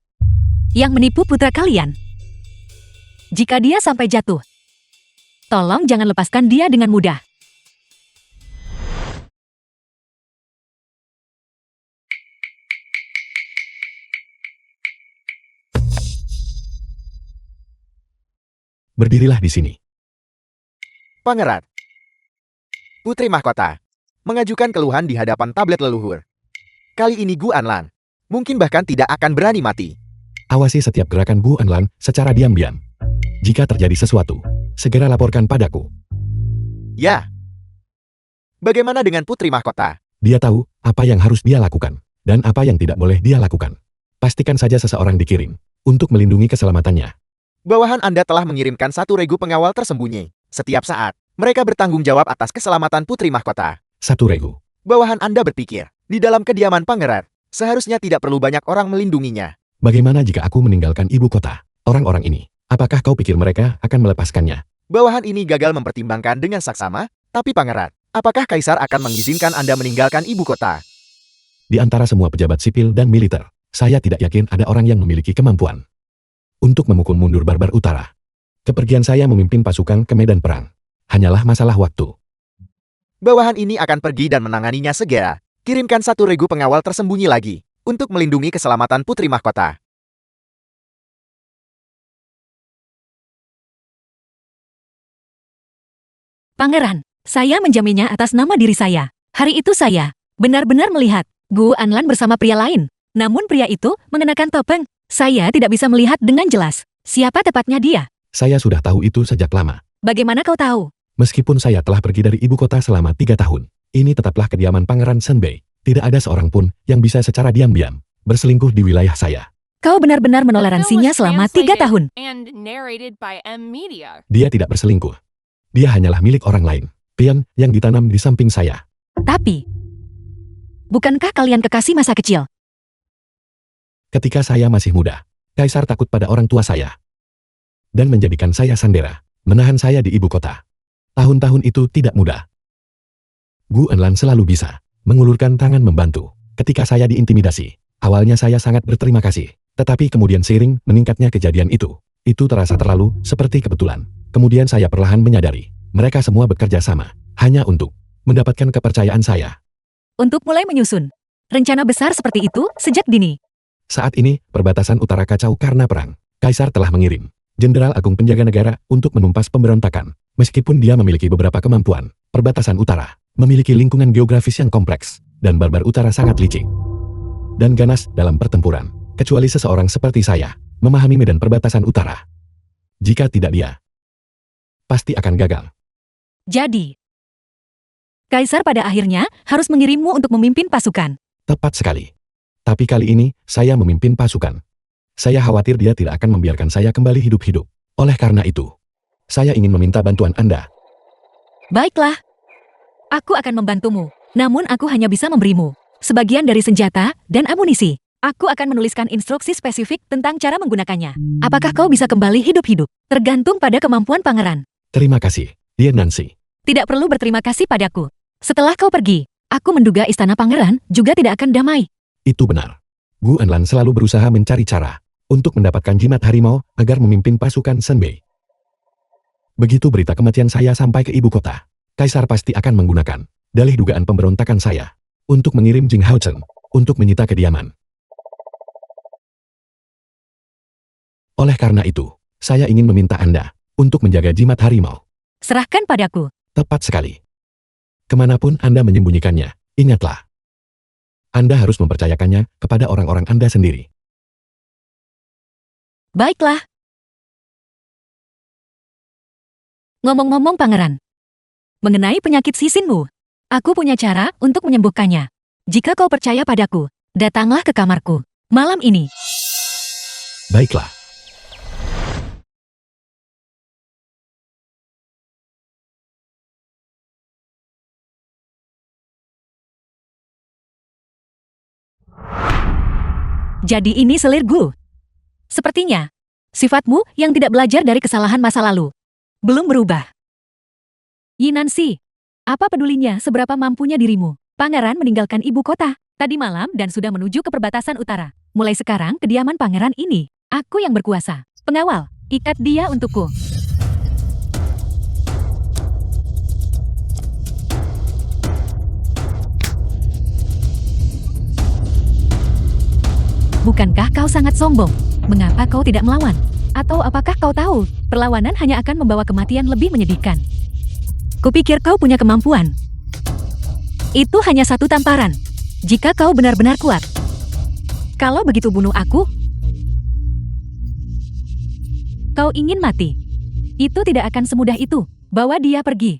yang menipu putra kalian. Jika dia sampai jatuh, tolong jangan lepaskan dia dengan mudah. Berdirilah di sini. Pangeran. Putri Mahkota mengajukan keluhan di hadapan tablet leluhur. Kali ini Gu Anlan mungkin bahkan tidak akan berani mati. Awasi setiap gerakan Bu Anlan secara diam-diam. Jika terjadi sesuatu, segera laporkan padaku. Ya. Bagaimana dengan Putri Mahkota? Dia tahu apa yang harus dia lakukan dan apa yang tidak boleh dia lakukan. Pastikan saja seseorang dikirim untuk melindungi keselamatannya. Bawahan Anda telah mengirimkan satu regu pengawal tersembunyi. Setiap saat, mereka bertanggung jawab atas keselamatan Putri Mahkota. Satu regu. Bawahan Anda berpikir, di dalam kediaman pangeran, Seharusnya tidak perlu banyak orang melindunginya. Bagaimana jika aku meninggalkan ibu kota? Orang-orang ini, apakah kau pikir mereka akan melepaskannya? Bawahan ini gagal mempertimbangkan dengan saksama, tapi pangeran, apakah Kaisar akan mengizinkan Anda meninggalkan ibu kota? Di antara semua pejabat sipil dan militer, saya tidak yakin ada orang yang memiliki kemampuan untuk memukul mundur barbar utara. Kepergian saya memimpin pasukan ke medan perang hanyalah masalah waktu. Bawahan ini akan pergi dan menanganinya segera. Kirimkan 1 regu pengawal tersembunyi lagi untuk melindungi keselamatan putri mahkota. Pangeran, saya menjaminnya atas nama diri saya. Hari itu saya benar-benar melihat Gu Anlan bersama pria lain. Namun pria itu mengenakan topeng. Saya tidak bisa melihat dengan jelas siapa tepatnya dia. Saya sudah tahu itu sejak lama. Bagaimana kau tahu? Meskipun saya telah pergi dari ibu kota selama 3 tahun, ini tetaplah kediaman Pangeran Senbei. Tidak ada seorang pun yang bisa secara diam-diam berselingkuh di wilayah saya. Kau benar-benar The film menoleransinya was selama 3 translated tahun. and narrated by M Media. Dia tidak berselingkuh. Dia hanyalah milik orang lain. Pion yang ditanam di samping saya. Tapi, bukankah kalian kekasih masa kecil? Ketika saya masih muda, Kaisar takut pada orang tua saya dan menjadikan saya sandera, menahan saya di ibu kota. Tahun-tahun itu tidak mudah. Gu Enlan selalu bisa mengulurkan tangan membantu ketika saya diintimidasi. Awalnya saya sangat berterima kasih, tetapi kemudian seiring meningkatnya kejadian itu terasa terlalu seperti kebetulan. Kemudian saya perlahan menyadari, mereka semua bekerja sama, hanya untuk mendapatkan kepercayaan saya. Untuk mulai menyusun rencana besar seperti itu sejak dini. Saat ini, perbatasan utara kacau karena perang. Kaisar telah mengirim Jenderal Agung Penjaga Negara untuk menumpas pemberontakan. Meskipun dia memiliki beberapa kemampuan, perbatasan utara memiliki lingkungan geografis yang kompleks, dan barbar utara sangat licik dan ganas dalam pertempuran. Kecuali seseorang seperti saya, memahami medan perbatasan utara. Jika tidak dia, pasti akan gagal. Jadi, Kaisar pada akhirnya harus mengirimmu untuk memimpin pasukan. Tepat sekali. Tapi kali ini, saya memimpin pasukan. Saya khawatir dia tidak akan membiarkan saya kembali hidup-hidup. Oleh karena itu, saya ingin meminta bantuan Anda. Baiklah. Aku akan membantumu. Namun aku hanya bisa memberimu sebagian dari senjata dan amunisi. Aku akan menuliskan instruksi spesifik tentang cara menggunakannya. Apakah kau bisa kembali hidup-hidup? Tergantung pada kemampuan pangeran. Terima kasih, Dear Nancy. Tidak perlu berterima kasih padaku. Setelah kau pergi, aku menduga istana pangeran juga tidak akan damai. Itu benar. Gu Enlan selalu berusaha mencari cara untuk mendapatkan jimat harimau agar memimpin pasukan Senbei. Begitu berita kematian saya sampai ke ibu kota, Kaisar pasti akan menggunakan dalih dugaan pemberontakan saya untuk mengirim Jing Haochen untuk menyita kediaman. Oleh karena itu, saya ingin meminta Anda untuk menjaga jimat harimau. Serahkan padaku. Tepat sekali. Kemanapun Anda menyembunyikannya, ingatlah. Anda harus mempercayakannya kepada orang-orang Anda sendiri. Baiklah. Ngomong-ngomong pangeran, mengenai penyakit sisinmu, aku punya cara untuk menyembuhkannya. Jika kau percaya padaku, datanglah ke kamarku malam ini. Baiklah. Jadi ini selir Gu. Sepertinya, sifatmu yang tidak belajar dari kesalahan masa lalu belum berubah. Yi Nancy, apa pedulinya seberapa mampunya dirimu? Pangeran meninggalkan ibu kota tadi malam dan sudah menuju ke perbatasan utara. Mulai sekarang kediaman pangeran ini, aku yang berkuasa. Pengawal, ikat dia untukku. Bukankah kau sangat sombong? Mengapa kau tidak melawan? Atau apakah kau tahu, perlawanan hanya akan membawa kematian lebih menyedihkan? Kupikir kau punya kemampuan. Itu hanya satu tamparan. Jika kau benar-benar kuat. Kalau begitu bunuh aku. Kau ingin mati. Itu tidak akan semudah itu. Bawa dia pergi.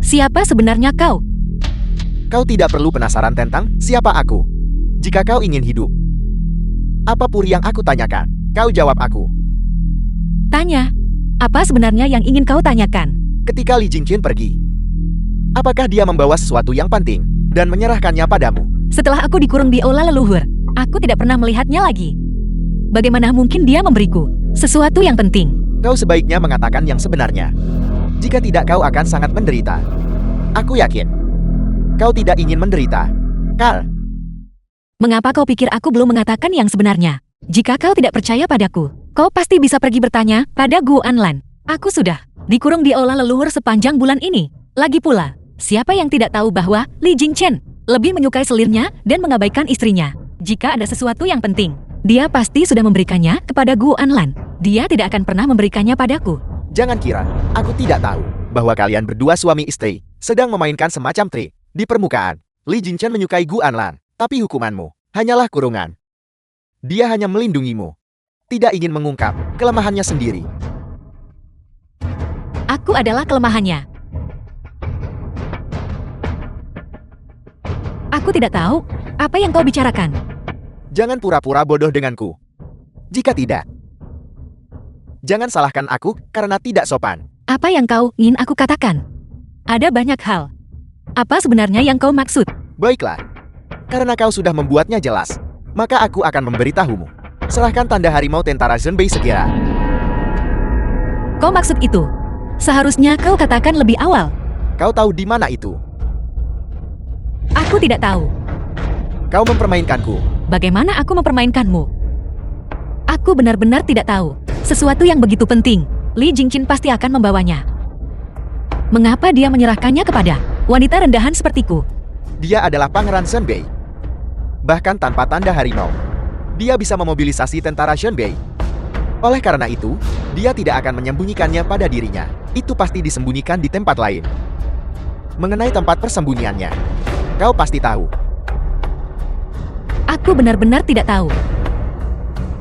Siapa sebenarnya kau? Kau tidak perlu penasaran tentang siapa aku. Jika kau ingin hidup, apapun yang aku tanyakan, kau jawab aku. Tanya. Apa sebenarnya yang ingin kau tanyakan? Ketika Li Jingqian pergi, apakah dia membawa sesuatu yang penting dan menyerahkannya padamu? Setelah aku dikurung di aula leluhur, aku tidak pernah melihatnya lagi. Bagaimana mungkin dia memberiku sesuatu yang penting? Kau sebaiknya mengatakan yang sebenarnya. Jika tidak, kau akan sangat menderita. Aku yakin kau tidak ingin menderita, Carl. Mengapa kau pikir aku belum mengatakan yang sebenarnya? Jika kau tidak percaya padaku, kau pasti bisa pergi bertanya pada Gu Anlan. Aku sudah dikurung di aula leluhur sepanjang bulan ini. Lagi pula, siapa yang tidak tahu bahwa Li Jingqian lebih menyukai selirnya dan mengabaikan istrinya? Jika ada sesuatu yang penting, dia pasti sudah memberikannya kepada Gu Anlan. Dia tidak akan pernah memberikannya padaku. Jangan kira aku tidak tahu bahwa kalian berdua suami istri sedang memainkan semacam trik di permukaan. Li Jingqian menyukai Gu Anlan, tapi hukumanmu hanyalah kurungan. Dia hanya melindungimu, tidak ingin mengungkap kelemahannya sendiri. Aku adalah kelemahannya. Aku tidak tahu apa yang kau bicarakan. Jangan pura-pura bodoh denganku. Jika tidak, jangan salahkan aku karena tidak sopan. Apa yang kau ingin aku katakan? Ada banyak hal. Apa sebenarnya yang kau maksud? Baiklah, karena kau sudah membuatnya jelas, maka aku akan memberitahumu. Serahkan tanda harimau tentara Zhenbei segera. Kau maksud itu? Seharusnya kau katakan lebih awal. Kau tahu di mana itu? Aku tidak tahu. Kau mempermainkanku. Bagaimana aku mempermainkanmu? Aku benar-benar tidak tahu. Sesuatu yang begitu penting, Li Jingqian pasti akan membawanya. Mengapa dia menyerahkannya kepada wanita rendahan sepertiku? Dia adalah Pangeran Zhenbei. Bahkan tanpa tanda harimau, dia bisa memobilisasi tentara Zhenbei. Oleh karena itu, dia tidak akan menyembunyikannya pada dirinya. Itu pasti disembunyikan di tempat lain. Mengenai tempat persembunyiannya, kau pasti tahu. Aku benar-benar tidak tahu.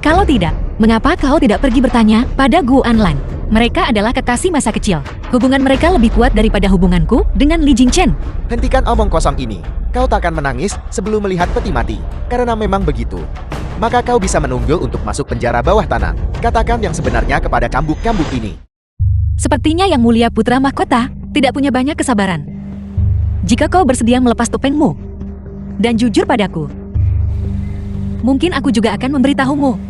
Kalau tidak, mengapa kau tidak pergi bertanya pada Gu Anlan? Mereka adalah kekasih masa kecil. Hubungan mereka lebih kuat daripada hubunganku dengan Li Jingqian. Hentikan omong kosong ini. Kau takkan menangis sebelum melihat peti mati. Karena memang begitu, maka kau bisa menunggul untuk masuk penjara bawah tanah. Katakan yang sebenarnya kepada cambuk-cambuk ini. Sepertinya Yang Mulia Putra Mahkota tidak punya banyak kesabaran. Jika kau bersedia melepas topengmu dan jujur padaku, mungkin aku juga akan memberitahumu.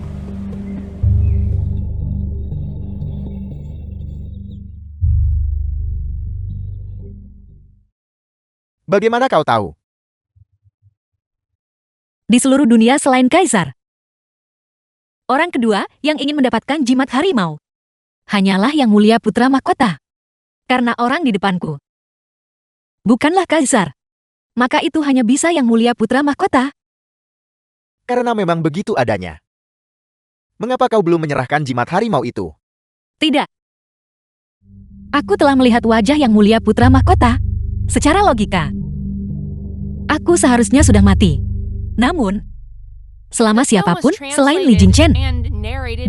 Bagaimana kau tahu? Di seluruh dunia selain Kaisar, orang kedua yang ingin mendapatkan jimat harimau hanyalah Yang Mulia Putra Mahkota. Karena orang di depanku bukanlah Kaisar, maka itu hanya bisa Yang Mulia Putra Mahkota. Karena memang begitu adanya. Mengapa kau belum menyerahkan jimat harimau itu? Tidak. Aku telah melihat wajah Yang Mulia Putra Mahkota. Secara logika, aku seharusnya sudah mati. Namun, selama siapapun selain Li Jingqian,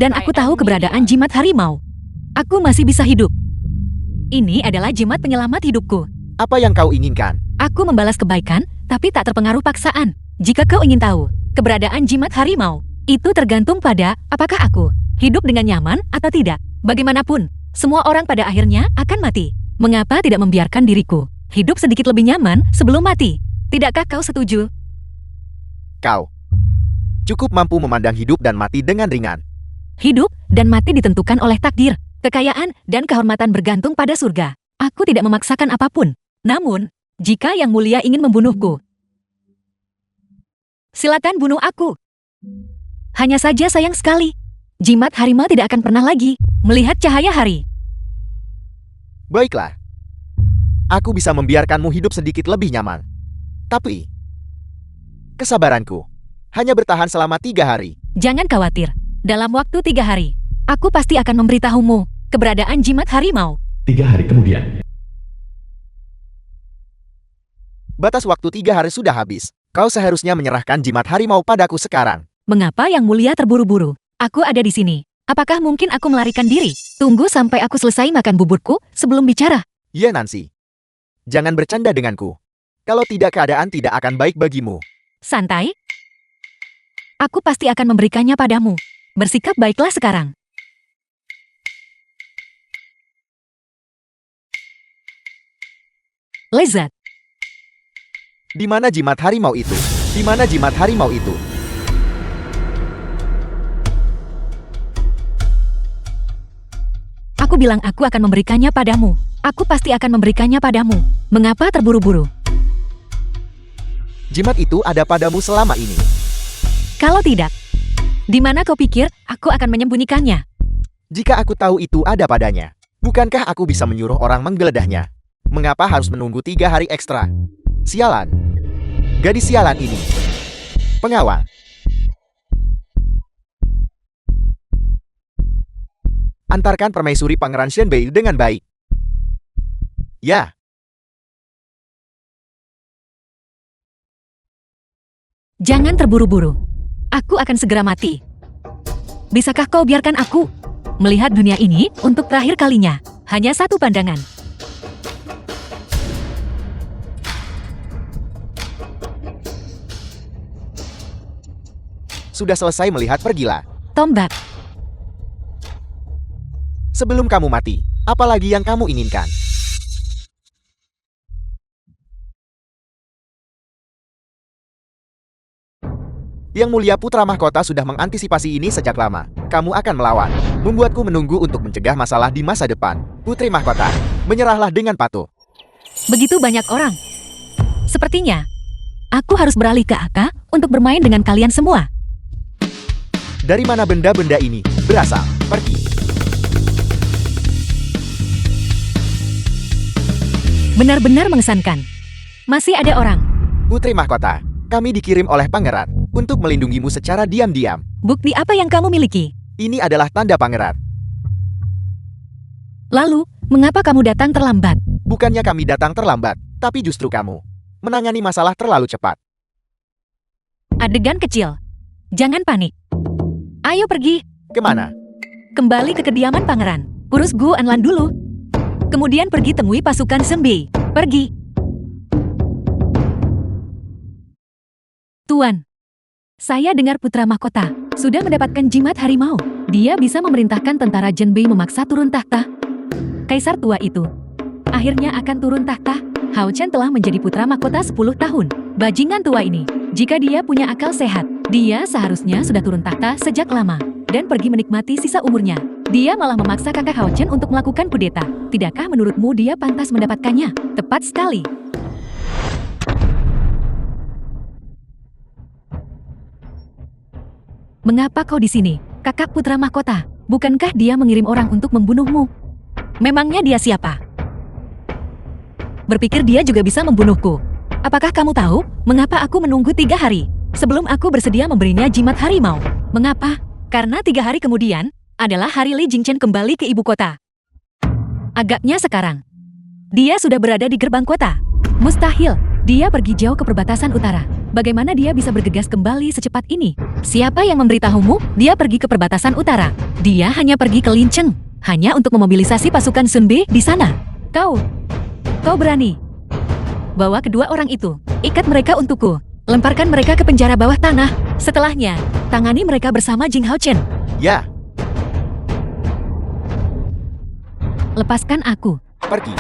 dan aku tahu keberadaan jimat harimau, aku masih bisa hidup. Ini adalah jimat penyelamat hidupku. Apa yang kau inginkan? Aku membalas kebaikan, tapi tak terpengaruh paksaan. Jika kau ingin tahu keberadaan jimat harimau, itu tergantung pada apakah aku hidup dengan nyaman atau tidak. Bagaimanapun, semua orang pada akhirnya akan mati. Mengapa tidak membiarkan diriku hidup sedikit lebih nyaman sebelum mati? Tidakkah kau setuju? Kau cukup mampu memandang hidup dan mati dengan ringan. Hidup dan mati ditentukan oleh takdir. Kekayaan dan kehormatan bergantung pada surga. Aku tidak memaksakan apapun. Namun, jika Yang Mulia ingin membunuhku, silakan bunuh aku. Hanya saja sayang sekali, jimat harimau tidak akan pernah lagi melihat cahaya hari. Baiklah. Aku bisa membiarkanmu hidup sedikit lebih nyaman. Tapi, kesabaranku hanya bertahan selama 3 hari. Jangan khawatir. Dalam waktu 3 hari, aku pasti akan memberitahumu keberadaan jimat harimau. 3 hari kemudian. Batas waktu 3 hari sudah habis. Kau seharusnya menyerahkan jimat harimau padaku sekarang. Mengapa Yang Mulia terburu-buru? Aku ada di sini. Apakah mungkin aku melarikan diri? Tunggu sampai aku selesai makan buburku sebelum bicara. Ya Nancy. Jangan bercanda denganku. Kalau tidak, keadaan tidak akan baik bagimu. Santai. Aku pasti akan memberikannya padamu. Bersikap baiklah sekarang. Lezat. Di mana jimat harimau itu? Di mana jimat harimau itu? Aku bilang aku akan memberikannya padamu. Aku pasti akan memberikannya padamu. Mengapa terburu-buru? Jimat itu ada padamu selama ini. Kalau tidak, di mana kau pikir aku akan menyembunyikannya? Jika aku tahu itu ada padanya, bukankah aku bisa menyuruh orang menggeledahnya? Mengapa harus menunggu 3 hari ekstra? Sialan. Gadis sialan ini. Pengawal. Antarkan permaisuri Pangeran Shenbei dengan baik. Ya. Jangan terburu-buru. Aku akan segera mati. Bisakah kau biarkan aku melihat dunia ini untuk terakhir kalinya? Hanya satu pandangan. Sudah selesai melihat, pergilah. Tombak. Sebelum kamu mati, apalagi yang kamu inginkan? Yang Mulia Putra Mahkota sudah mengantisipasi ini sejak lama. Kamu akan melawan, membuatku menunggu untuk mencegah masalah di masa depan. Putri Mahkota, menyerahlah dengan patuh. Begitu banyak orang. Sepertinya, aku harus beralih ke AK untuk bermain dengan kalian semua. Dari mana benda-benda ini berasal? Pergi. Benar-benar mengesankan. Masih ada orang. Putri Mahkota, kami dikirim oleh Pangeran untuk melindungimu secara diam-diam. Bukti apa yang kamu miliki? Ini adalah tanda Pangeran. Lalu, mengapa kamu datang terlambat? Bukannya kami datang terlambat, tapi justru kamu menangani masalah terlalu cepat. Adegan kecil. Jangan panik. Ayo pergi. Kemana? Kembali ke kediaman pangeran. Urus Gu Anlan dulu. Kemudian pergi temui pasukan Shenbei. Pergi. Tuan. Saya dengar putra mahkota sudah mendapatkan jimat harimau. Dia bisa memerintahkan tentara Shenbei memaksa turun tahta. Kaisar tua itu akhirnya akan turun tahta. Hao Chen telah menjadi putra mahkota 10 tahun. Bajingan tua ini, jika dia punya akal sehat, dia seharusnya sudah turun tahta sejak lama dan pergi menikmati sisa umurnya. Dia malah memaksa kakak Hao Chen untuk melakukan kudeta. Tidakkah menurutmu dia pantas mendapatkannya? Tepat sekali. Mengapa kau di sini, kakak putra mahkota? Bukankah dia mengirim orang untuk membunuhmu? Memangnya dia siapa? Berpikir dia juga bisa membunuhku. Apakah kamu tahu mengapa aku menunggu 3 hari sebelum aku bersedia memberinya jimat harimau? Mengapa? Karena 3 hari kemudian adalah hari Li Jingchen kembali ke ibu kota. Agaknya sekarang dia sudah berada di gerbang kota. Mustahil. Dia pergi jauh ke perbatasan utara. Bagaimana dia bisa bergegas kembali secepat ini? Siapa yang memberitahumu dia pergi ke perbatasan utara? Dia hanya pergi ke Lincheng, hanya untuk memobilisasi pasukan Shenbei di sana. Kau berani? Bawa kedua orang itu, ikat mereka untukku. Lemparkan mereka ke penjara bawah tanah. Setelahnya, tangani mereka bersama Jing Hao Chen. Ya. Lepaskan aku. Pergi.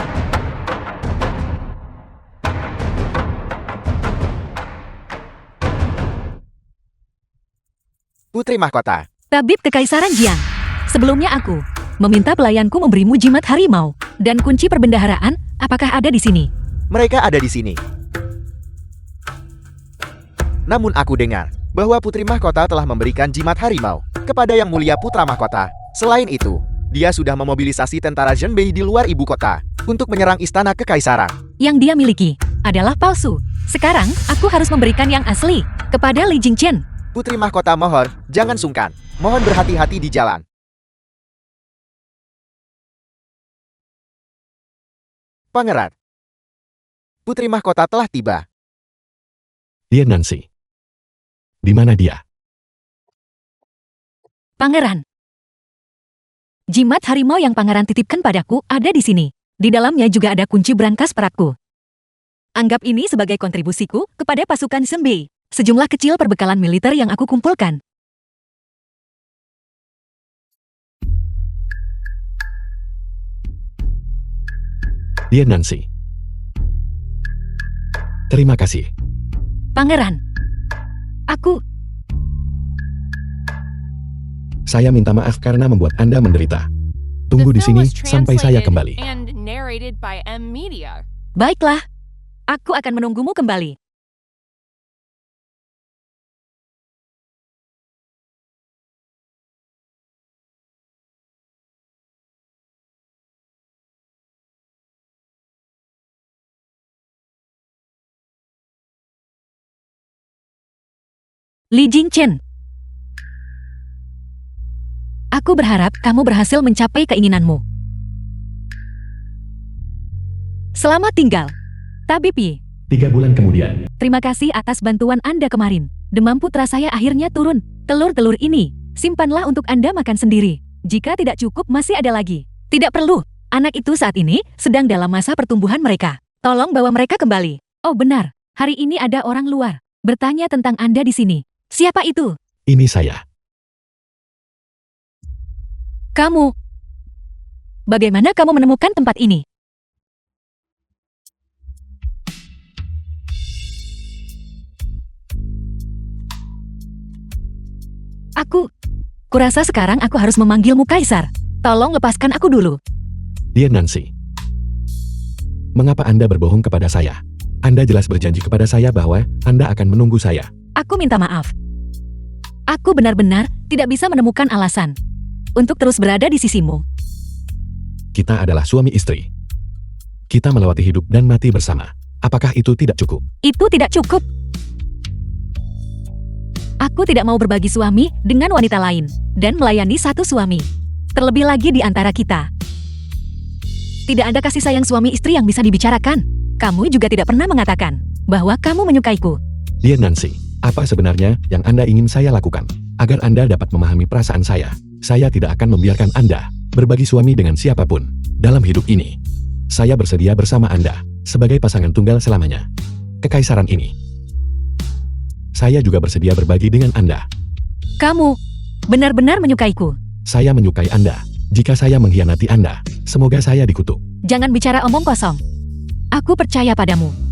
Putri Mahkota. Tabib Kekaisaran Jiang. Sebelumnya aku meminta pelayanku memberimu jimat harimau dan kunci perbendaharaan. Apakah ada di sini? Mereka ada di sini. Namun aku dengar bahwa Putri Mahkota telah memberikan jimat harimau kepada Yang Mulia Putra Mahkota. Selain itu, dia sudah memobilisasi tentara Shenbei di luar ibu kota untuk menyerang istana kekaisaran. Yang dia miliki adalah palsu. Sekarang, aku harus memberikan yang asli kepada Li Jingchen. Putri Mahkota mohon, jangan sungkan. Mohon berhati-hati di jalan. Pangeran. Putri Mahkota telah tiba. Dia Nancy. Di mana dia? Pangeran. Jimat harimau yang pangeran titipkan padaku ada di sini. Di dalamnya juga ada kunci brankas perakku. Anggap ini sebagai kontribusiku kepada pasukan Shenbei. Sejumlah kecil perbekalan militer yang aku kumpulkan. Dia Nancy. Terima kasih. Pangeran. Saya minta maaf karena membuat Anda menderita. The Tunggu di film sini was sampai saya translated kembali. and narrated by M Media. Baiklah. Aku akan menunggumu kembali. Li Jingchen. Aku berharap kamu berhasil mencapai keinginanmu. Selamat tinggal, Tabib Yi. 3 bulan kemudian, Terima kasih atas bantuan Anda kemarin. Demam putra saya akhirnya turun. Telur-telur ini, simpanlah untuk Anda makan sendiri. Jika tidak cukup masih ada lagi. Tidak perlu. Anak itu saat ini sedang dalam masa pertumbuhan mereka. Tolong bawa mereka kembali. Oh benar, hari ini ada orang luar. Bertanya tentang Anda di sini. Siapa itu? ini saya. Kamu. Bagaimana kamu menemukan tempat ini? Kurasa sekarang aku harus memanggilmu Kaisar. Tolong lepaskan aku dulu. Dia Nancy. Mengapa Anda berbohong kepada saya? Anda jelas berjanji kepada saya bahwa Anda akan menunggu saya. Aku minta maaf. Aku benar-benar tidak bisa menemukan alasan untuk terus berada di sisimu. Kita adalah suami istri. Kita melewati hidup dan mati bersama. Apakah itu tidak cukup? Itu tidak cukup. Aku tidak mau berbagi suami dengan wanita lain dan melayani satu suami. Terlebih lagi di antara kita. Tidak ada kasih sayang suami istri yang bisa dibicarakan. Kamu juga tidak pernah mengatakan bahwa kamu menyukaiku. Dia Nancy. Apa sebenarnya yang Anda ingin saya lakukan? Agar Anda dapat memahami perasaan saya tidak akan membiarkan Anda berbagi suami dengan siapapun dalam hidup ini. Saya bersedia bersama Anda sebagai pasangan tunggal selamanya. Kekaisaran ini. Saya juga bersedia berbagi dengan Anda. Kamu benar-benar menyukaiku. Saya menyukai Anda. Jika saya mengkhianati Anda, semoga saya dikutuk. Jangan bicara omong kosong. Aku percaya padamu.